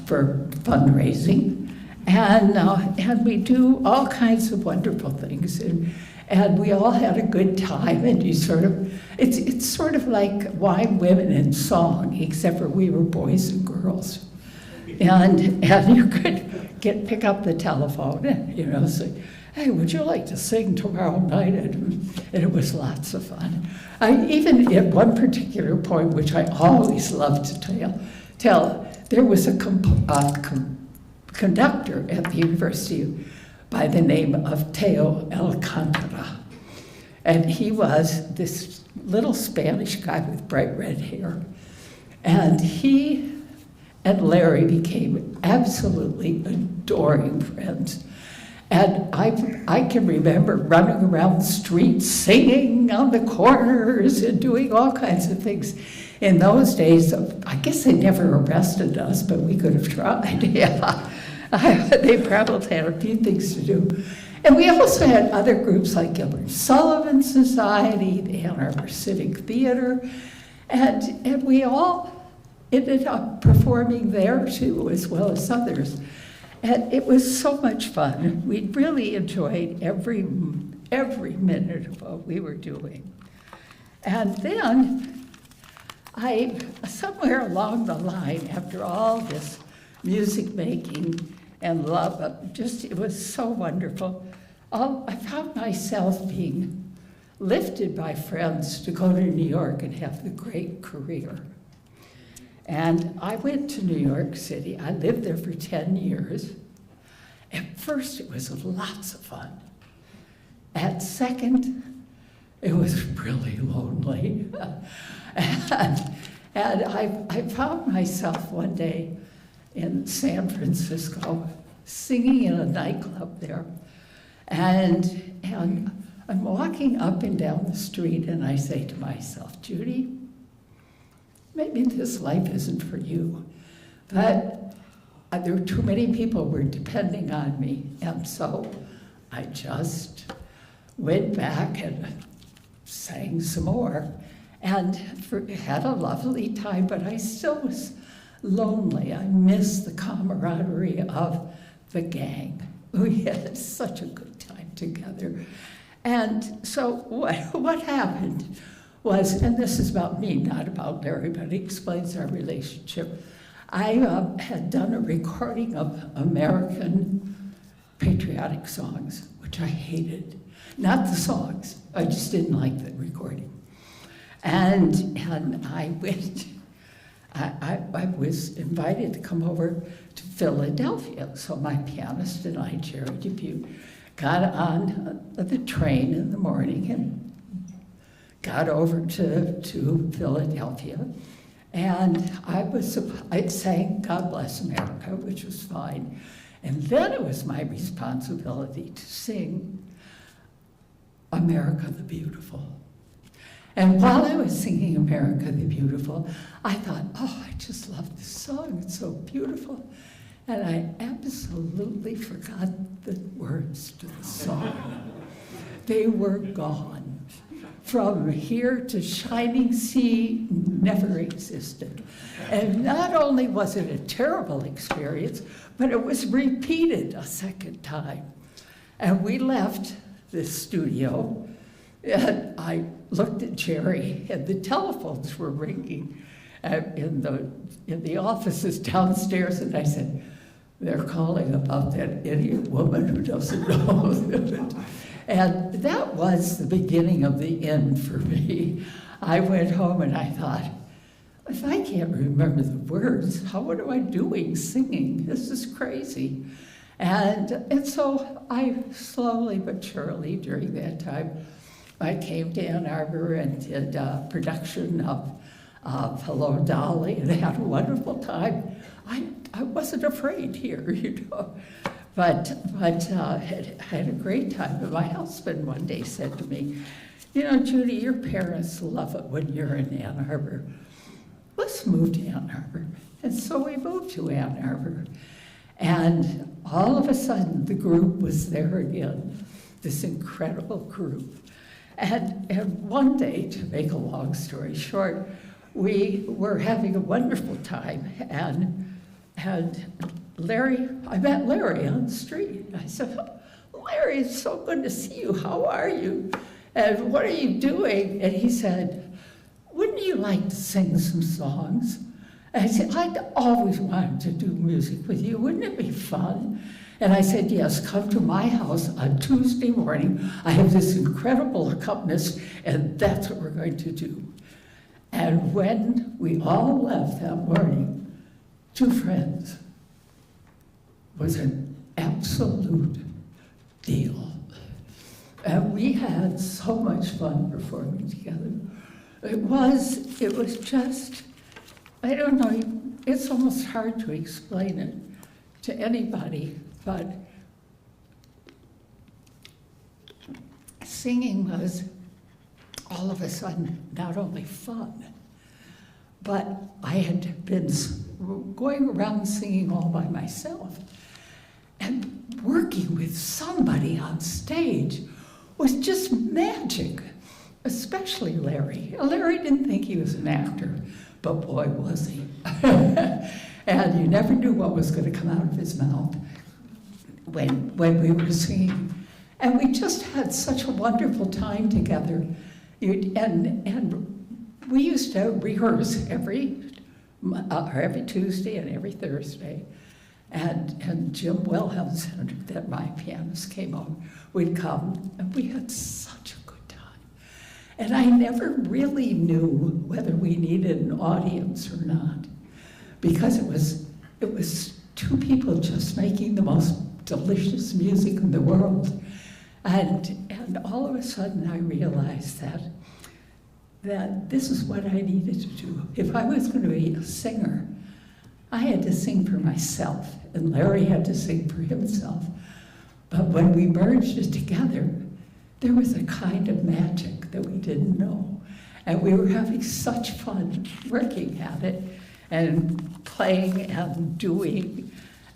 for fundraising. And we do all kinds of wonderful things, and we all had a good time, and it's sort of like Wine, Women, and Song, except for we were boys and girls. And you could pick up the telephone and, say, hey, would you like to sing tomorrow night? And it was lots of fun. Even at one particular point, which I always love to tell, there was a conductor at the university by the name of Teo Alcantara. And he was this little Spanish guy with bright red hair. And he and Larry became absolutely adoring friends. And I can remember running around the streets, singing on the corners and doing all kinds of things. In those days, I guess they never arrested us, but we could have tried. Yeah, they probably had a few things to do. And we also had other groups like Gilbert Sullivan Society, the Ann Arbor Civic Theater, and we all ended up performing there too, as well as others. And it was so much fun. We really enjoyed every minute of what we were doing. And then somewhere along the line, after all this music making and love, it was so wonderful, I found myself being lifted by friends to go to New York and have the great career. And I went to New York City. I lived there for 10 years. At first, it was lots of fun. At second, it was really lonely. and I found myself one day in San Francisco singing in a nightclub there. And I'm walking up and down the street, and I say to myself, Judy, maybe this life isn't for you, but there were too many people who were depending on me, and so I just went back and sang some more, and had a lovely time, but I still was lonely. I missed the camaraderie of the gang. We had such a good time together. And so what happened was, and this is about me, not about Larry, but it explains our relationship. I had done a recording of American patriotic songs, which I hated. Not the songs, I just didn't like the recording. And I went, I was invited to come over to Philadelphia. So my pianist and I, Jerry Dubuque, got on the train in the morning and got over to Philadelphia. And I sang God Bless America, which was fine. And then it was my responsibility to sing America the Beautiful. And while I was singing America the Beautiful, I thought, oh, I just love this song, it's so beautiful. And I absolutely forgot the words to the song. They were gone. From here to shining sea never existed. And not only was it a terrible experience, but it was repeated a second time. And we left the studio, and I looked at Jerry, and the telephones were ringing in the offices downstairs, and I said, they're calling about that idiot woman who doesn't know. And that was the beginning of the end for me. I went home and I thought, if I can't remember the words, how am I doing singing? This is crazy. And so I slowly but surely during that time, I came to Ann Arbor and did a production of Hello Dolly and had a wonderful time. I wasn't afraid here, you know. But I had a great time. And my husband one day said to me, you know, Judy, your parents love it when you're in Ann Arbor. Let's move to Ann Arbor. And so we moved to Ann Arbor. And all of a sudden, the group was there again, this incredible group. And one day, to make a long story short, we were having a wonderful time. And I met Larry on the street. I said, Larry, it's so good to see you. How are you? And what are you doing? And he said, wouldn't you like to sing some songs? And I said, I'd always wanted to do music with you. Wouldn't it be fun? And I said, yes, come to my house on Tuesday morning. I have this incredible accompanist, and that's what we're going to do. And when we all left that morning, 2 friends was an absolute deal. And we had so much fun performing together. It was just, I don't know, it's almost hard to explain it to anybody, but singing was all of a sudden not only fun, but I had been going around singing all by myself. And working with somebody on stage was just magic, especially Larry. Larry didn't think he was an actor, but boy, was he. And you never knew what was going to come out of his mouth when we were singing. And we just had such a wonderful time together. And we used to rehearse every Tuesday and every Thursday. And Jim Wilhelmsen, that my pianist came on, would come, and we had such a good time. And I never really knew whether we needed an audience or not, because it was two people just making the most delicious music in the world. And all of a sudden I realized that this is what I needed to do. If I was going to be a singer, I had to sing for myself, and Larry had to sing for himself. But when we merged it together, there was a kind of magic that we didn't know. And we were having such fun working at it and playing and doing.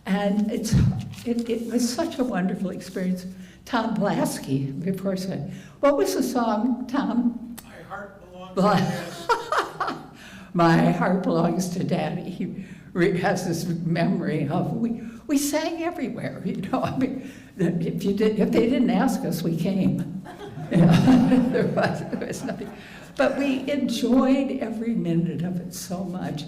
And it was such a wonderful experience. Tom Blasky, before said, what was the song, Tom? My heart belongs to Daddy. My heart belongs to Daddy. He has this memory of, we sang everywhere, you know. I mean, if they didn't ask us, we came. You know, there was nothing. But we enjoyed every minute of it so much.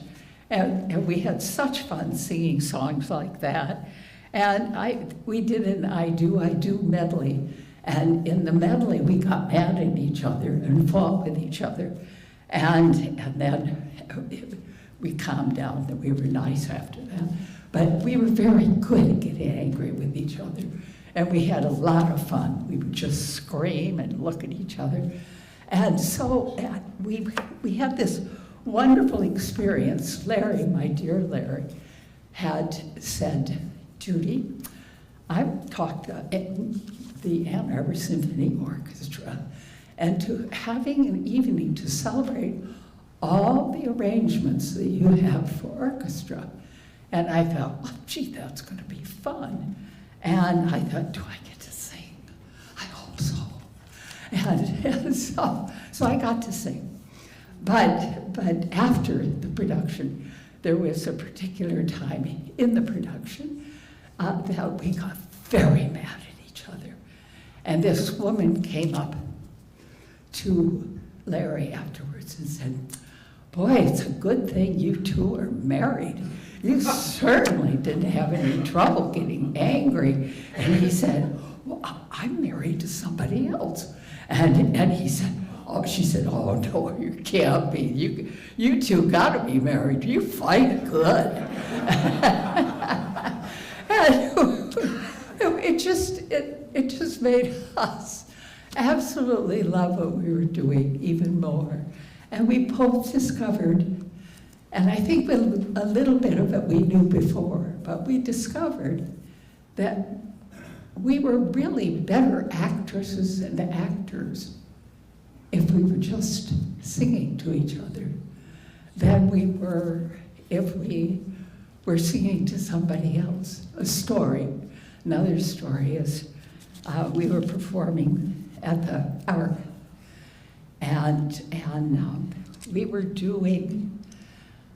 And we had such fun singing songs like that. And we did an I Do medley. And in the medley, we got mad at each other and fought with each other. And then we calmed down, that we were nice after that. But we were very good at getting angry with each other. And we had a lot of fun. We would just scream and look at each other. And so we had this wonderful experience. Larry, my dear Larry, had said, Judy, I've talked to the Ann Arbor Symphony Orchestra and to having an evening to celebrate all the arrangements that you have for orchestra. And I thought, oh, gee, that's going to be fun. And I thought, do I get to sing? I hope so. And so I got to sing. But after the production, there was a particular time in the production that we got very mad at each other. And this woman came up to Larry afterwards and said, boy, it's a good thing you two are married. You certainly didn't have any trouble getting angry. And he said, well, I'm married to somebody else. And he said, oh, she said, oh, no, you can't be. You two got to be married. You fight good. And it just made us absolutely love what we were doing even more. And we both discovered, and I think a little bit of it we knew before, but we discovered that we were really better actresses and actors if we were just singing to each other than we were if we were singing to somebody else. A story. Another story is we were performing at the Ark, and we were doing,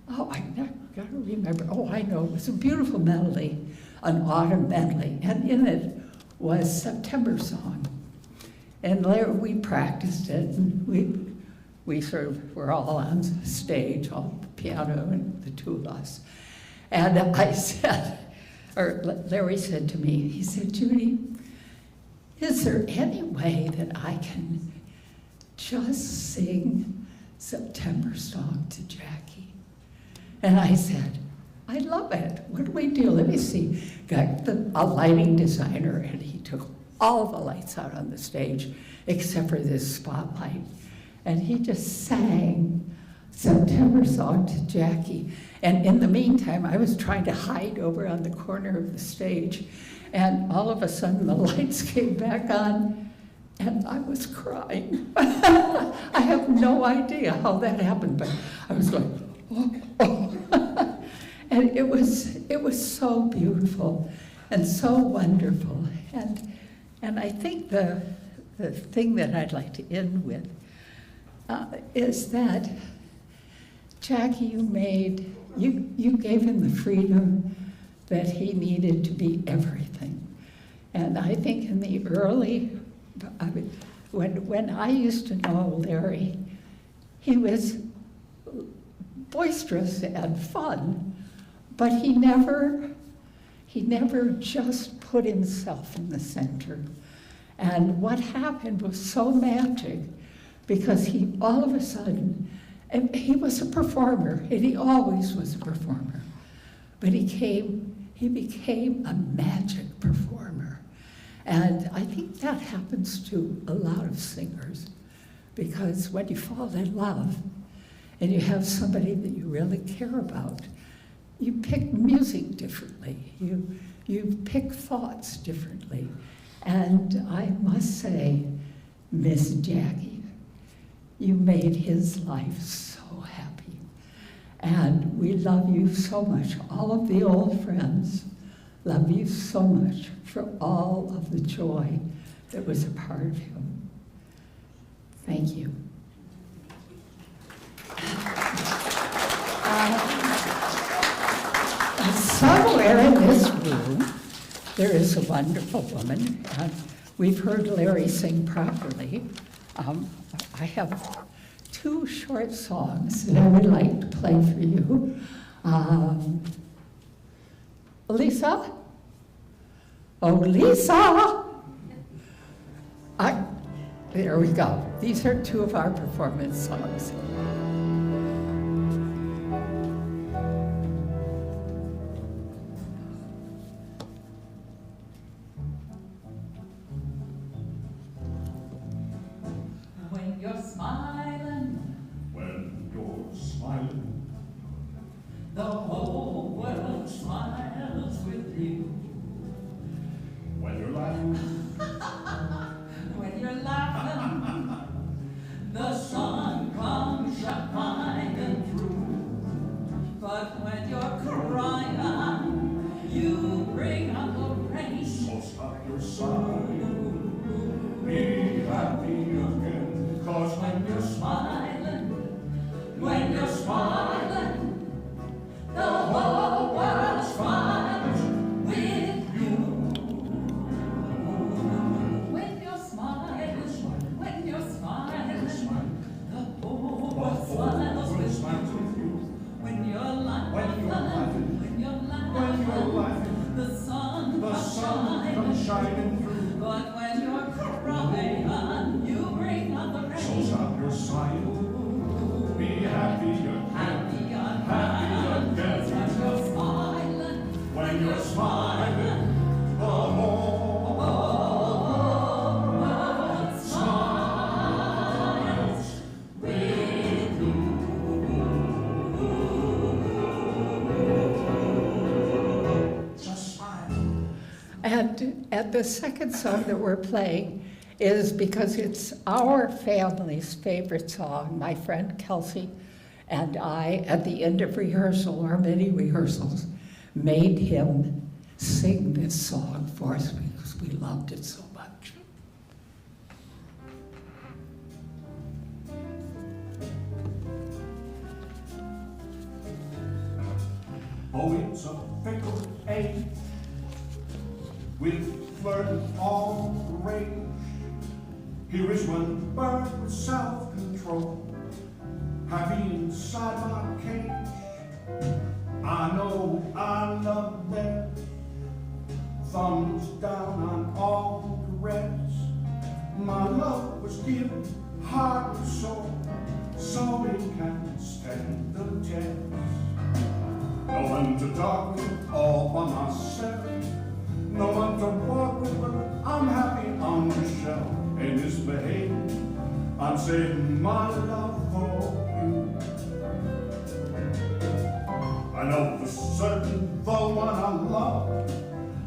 I got to remember, I know, it was a beautiful medley, an autumn medley, and in it was September Song. And later we practiced it, and we sort of were all on stage, on the piano and the two of us. And I said, or Larry said to me, he said, Judy, is there any way that I can just sing September Song to Jackie? And I said, I love it. What do we do? Let me see. Got a lighting designer, and he took all the lights out on the stage except for this spotlight. And he just sang September Song to Jackie. And in the meantime, I was trying to hide over on the corner of the stage. And all of a sudden, the lights came back on, and I was crying. I have no idea how that happened, but I was like, oh. And it was so beautiful and so wonderful. And I think the thing that I'd like to end with is that, Jackie, you gave him the freedom that he needed to be everything. And I think in the early, when I used to know Larry, he was boisterous and fun, but he never just put himself in the center. And what happened was so magic, because he all of a sudden, and he was a performer, and he always was a performer, but he became a magic performer. And I think that happens to a lot of singers, because when you fall in love and you have somebody that you really care about, you pick music differently, you pick thoughts differently. And I must say, Miss Jackie, you made his life so happy. And we love you so much. All of the old friends love you so much for all of the joy that was a part of him. Thank you. Somewhere in this room, there is a wonderful woman. We've heard Larry sing properly. I have 2 short songs that I would like to play for you. Lisa? Oh, Lisa! There we go. These are 2 of our performance songs. When you're smiling, the whole world smiles with you. When you're laughing, the sun comes shining through. But when you're crying, you bring out the rain. So stop your sighing, be happy again. 'Cause when you're smiling, the whole world smiles with you. When you're smiling, the whole world smiles with you. When you're laughing, the sun comes shining through. But when you're crying, you bring out the rain. So stop your sighing, be happy again. When you're smiling, the whole world smiles with you. Just smile. And the second song that we're playing is because it's our family's favorite song. My friend Kelsey and I, at the end of rehearsal, or many rehearsals, made him sing this song for us because we loved it so much. Oh, it's a fickle age, with flirting all the rage. Here is one bird with self-control, happy inside my cage. I know I love them, thumbs down on all the rest. My love was given heart and soul, so it can stand the test. No one to talk with all by myself, no one to walk with, but I'm happy on the shelf. And misbehaving, I'm saving my love for you. I know for certain the one I love,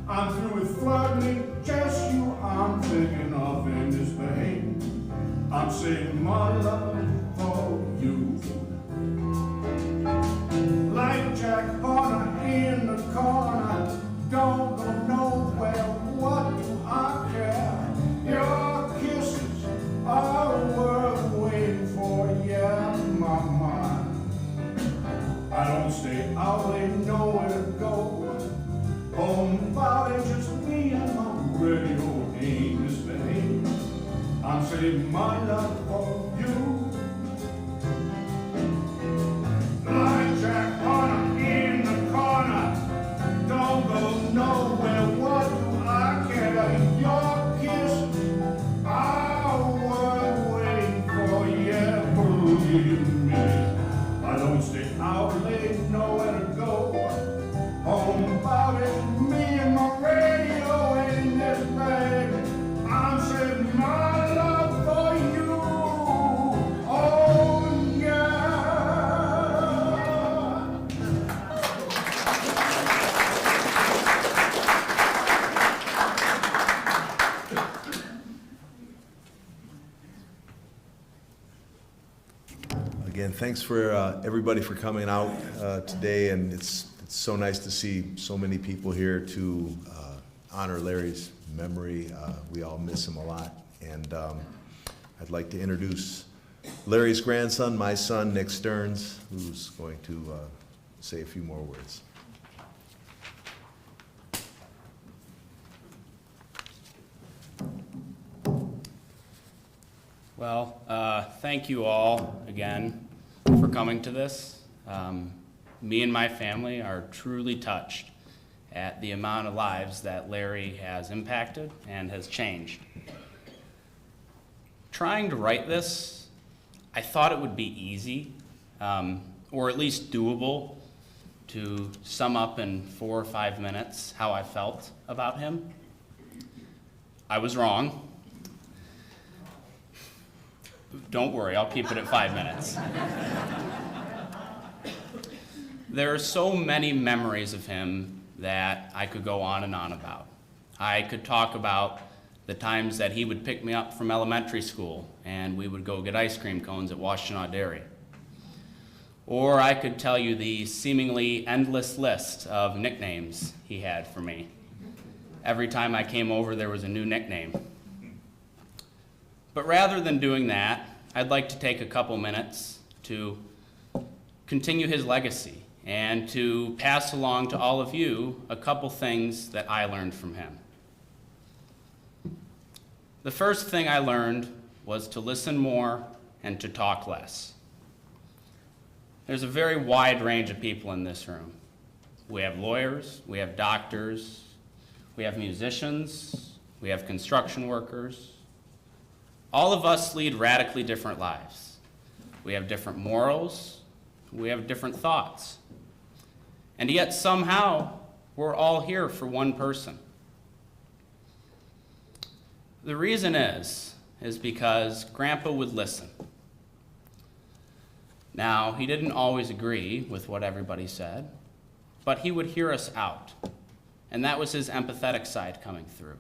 I I'm through with flirting, just you I'm thinking of and misbehaving. I'm saving my love for you. Like Jack Horner in the corner, don't go nowhere, what do I care? Your kisses are worth waiting for, yeah, my mind. I don't stay out late, nowhere to go. Home about it, just me and my radio ain't misbehaving. I'm saving my love for you. Like Jack Horner in the corner, don't go nowhere, what do I care? Your kiss, I was waiting for, yeah, believe me. I don't stay out late, nowhere to go. Home about it, me and my radio ain't this baby. I'm saving my love for you. Oh yeah. Again, thanks for everybody for coming out today, and it's so nice to see so many people here to honor Larry's memory. We all miss him a lot, and I'd like to introduce Larry's grandson, my son, Nick Stearns, who's going to say a few more words. Well, thank you all again for coming to this. Me and my family are truly touched at the amount of lives that Larry has impacted and has changed. Trying to write this, I thought it would be easy, or at least doable, to sum up in 4 or 5 minutes how I felt about him. I was wrong. Don't worry, I'll keep it at 5 minutes. There are so many memories of him that I could go on and on about. I could talk about the times that he would pick me up from elementary school and we would go get ice cream cones at Washtenaw Dairy. Or I could tell you the seemingly endless list of nicknames he had for me. Every time I came over, there was a new nickname. But rather than doing that, I'd like to take a couple minutes to continue his legacy and to pass along to all of you a couple things that I learned from him. The first thing I learned was to listen more and to talk less. There's a very wide range of people in this room. We have lawyers, we have doctors, we have musicians, we have construction workers. All of us lead radically different lives. We have different morals, we have different thoughts. And yet somehow, we're all here for one person. The reason is because Grandpa would listen. Now, he didn't always agree with what everybody said, but he would hear us out. And that was his empathetic side coming through.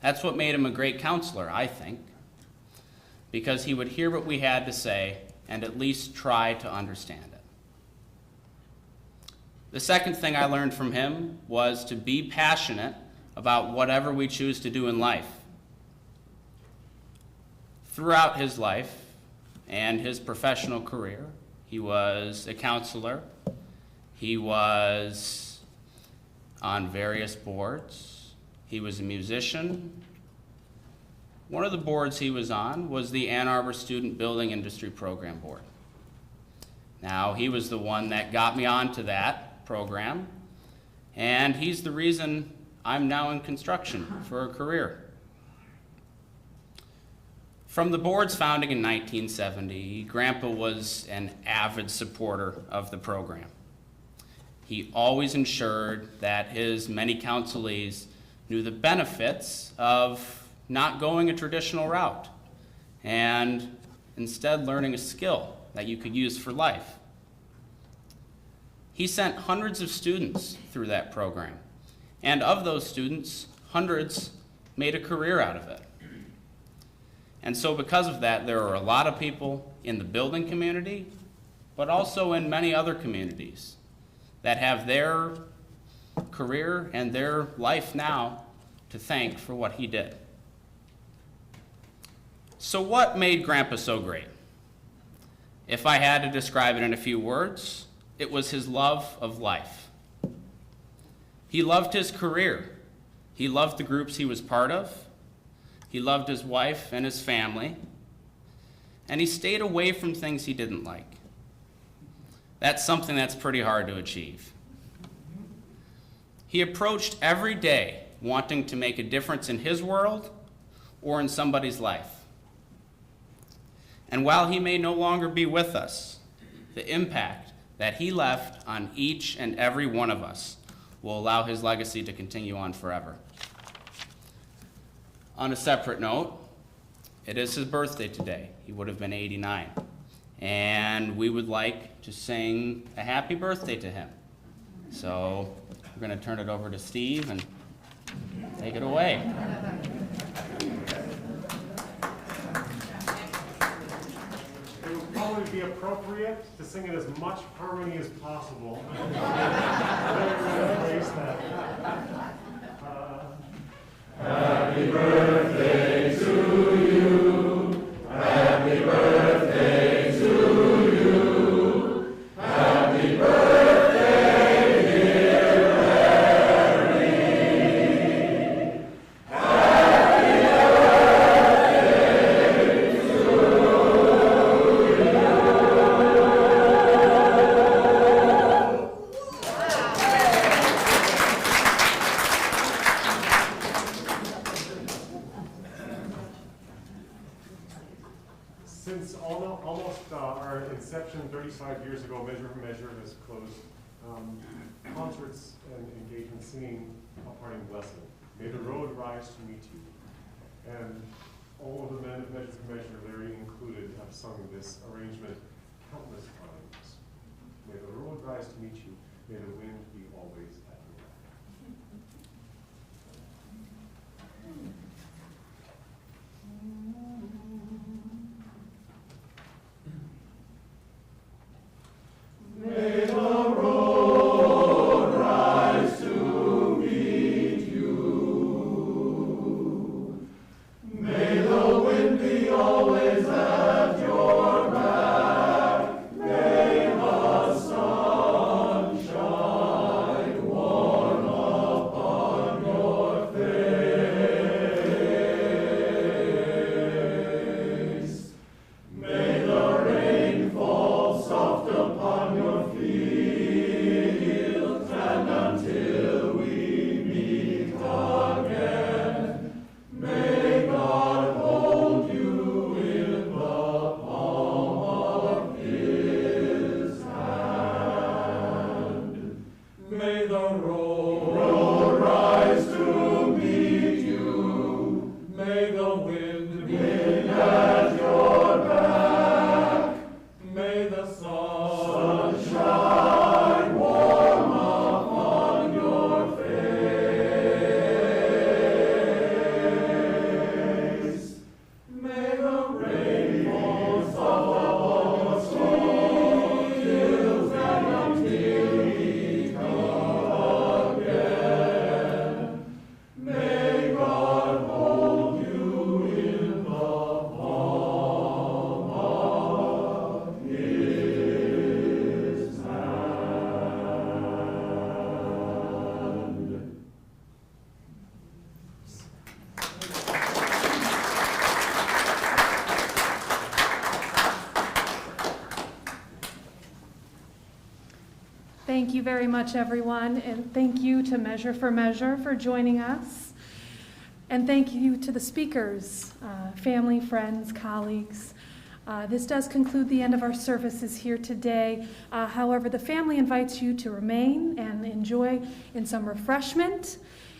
That's what made him a great counselor, I think, because he would hear what we had to say and at least try to understand it. The second thing I learned from him was to be passionate about whatever we choose to do in life. Throughout his life and his professional career, he was a counselor, he was on various boards, he was a musician. One of the boards he was on was the Ann Arbor Student Building Industry Program Board. Now, he was the one that got me onto that program, and he's the reason I'm now in construction for a career. From the board's founding in 1970, Grandpa was an avid supporter of the program. He always ensured that his many counselees knew the benefits of not going a traditional route and instead learning a skill that you could use for life. He sent hundreds of students through that program, And of those students, hundreds made a career out of it. And so because of that, there are a lot of people in the building community, but also in many other communities that have their career and their life now to thank for what he did. So what made Grandpa so great? If I had to describe it in a few words, it was his love of life. He loved his career. He loved the groups he was part of. He loved his wife and his family. And he stayed away from things he didn't like. That's something that's pretty hard to achieve. He approached every day wanting to make a difference in his world or in somebody's life. And while he may no longer be with us, the impact that he left on each and every one of us will allow his legacy to continue on forever. On a separate note, it is his birthday today. He would have been 89. And we would like to sing a happy birthday to him. So we're going to turn it over to Steve and take it away. It would probably be appropriate to sing it as much harmony as possible. Happy birthday to you. Happy birthday to you. Happy birthday, dear Larry. Happy birthday to Since almost our inception 35 years ago, Measure for Measure has closed. Concerts and engagement singing a parting blessing. May the road rise to meet you. And all of the men of Measure for Measure, Larry included, have sung this arrangement countless times. May the road rise to meet you. May the wind be always at your back. May the road rise to meet you. May the wind be always at your back. May the sun shine warm upon your face. May the rain fall soft upon your fields, and until we meet again, may God hold you in the palm of his hand. May the road rise to meet you. May the wind be at your back. May the sun shine warm upon your face. May the rain fall soft upon your fields, and until we meet again, may God hold you in the palm of his hand. Thank you very much, everyone, and thank you to Measure for joining us. And thank you to the speakers, family, friends, colleagues. This does conclude the end of our services here today. However, the family invites you to remain and enjoy in some refreshment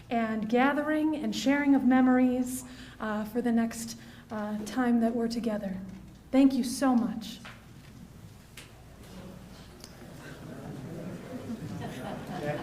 and gathering and sharing of memories for the next time that we're together. Thank you so much. Yeah.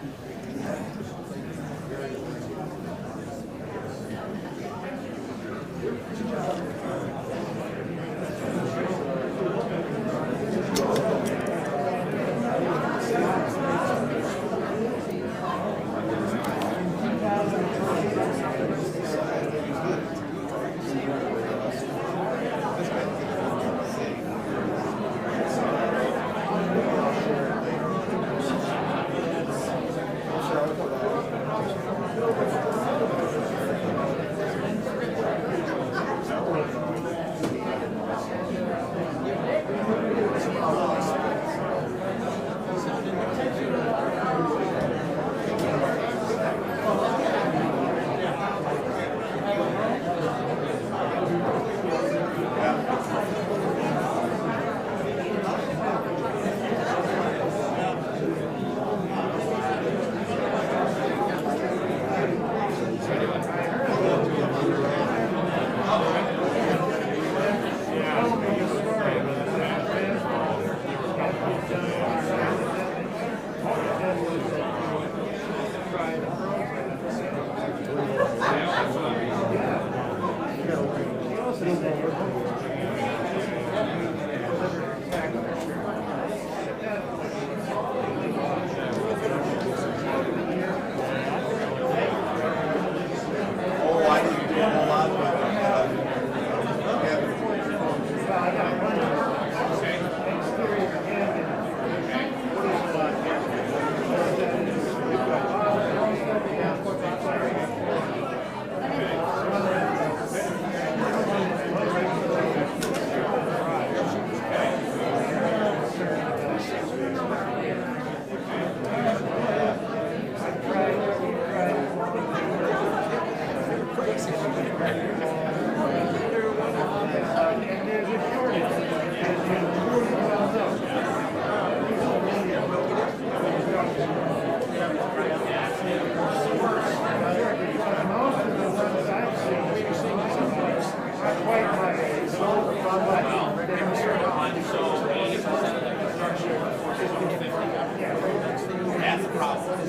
that's the problem.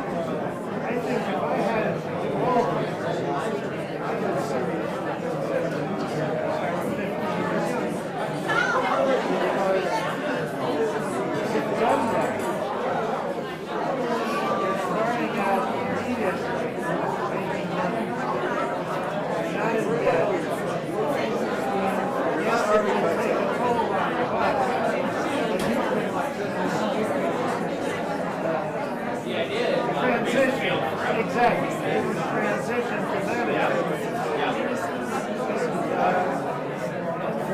I think if I had transition, exactly. It was a transition for them.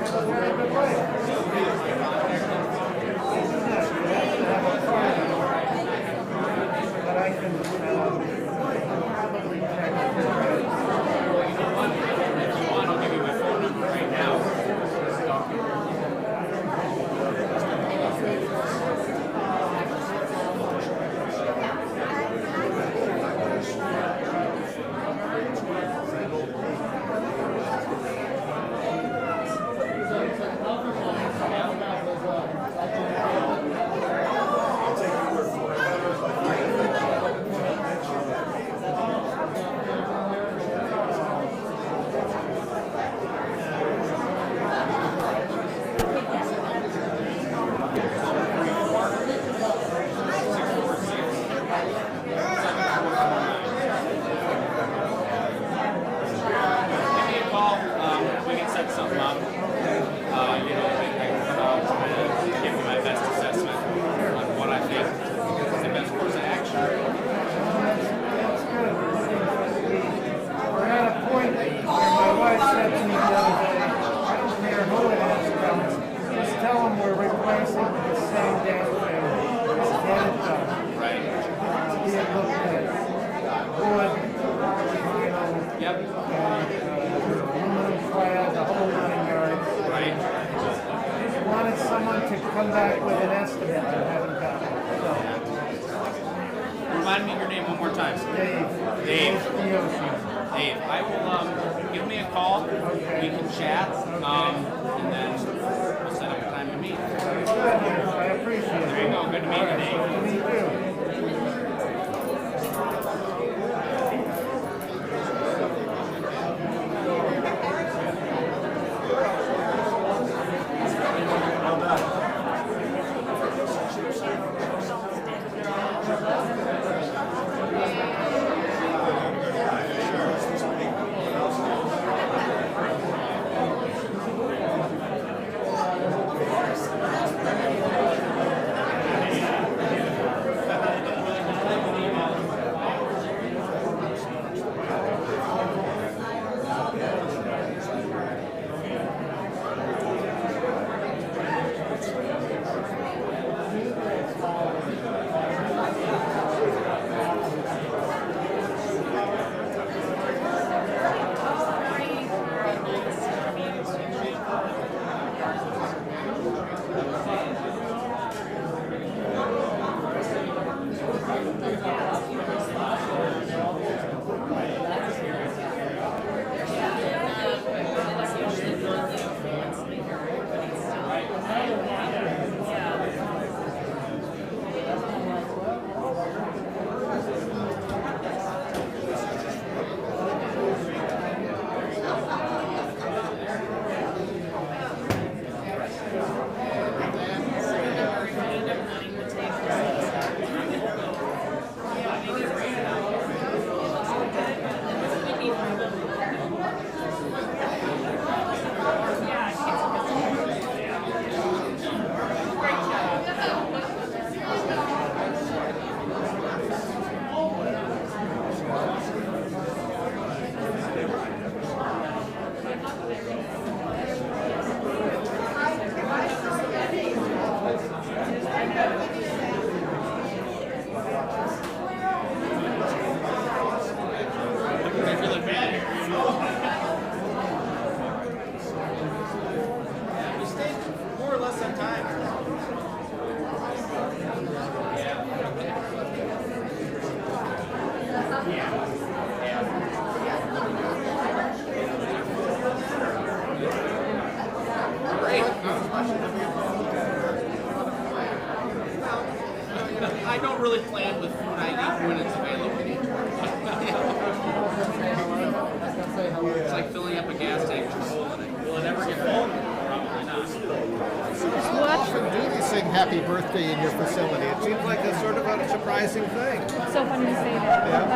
It's a very good way. Isn't that? You have to have a partner that I can probably text. If you want, I'll give you my phone number right now. Tell them we're replacing the same damn thing. Just get it done. Right. Be it look good. Wood, vinyl, Yep. aluminum clad, the whole 9 yards. Right. Just wanted someone to come back with an estimate and haven't got it. So, Remind me your name one more time. Dave. Dave. Yoshi. Dave, I will give me a call. We can chat, and then we'll set up a time to meet. Good, I appreciate it. There you go. Good to meet you, Dave. Good to meet you. I don't really plan with food I eat when it's available. It's like filling up a gas tank with full in it. Will it ever get full? Probably not. How often do they sing happy birthday in your facility? It seems like a sort of a surprising thing. So funny to say that.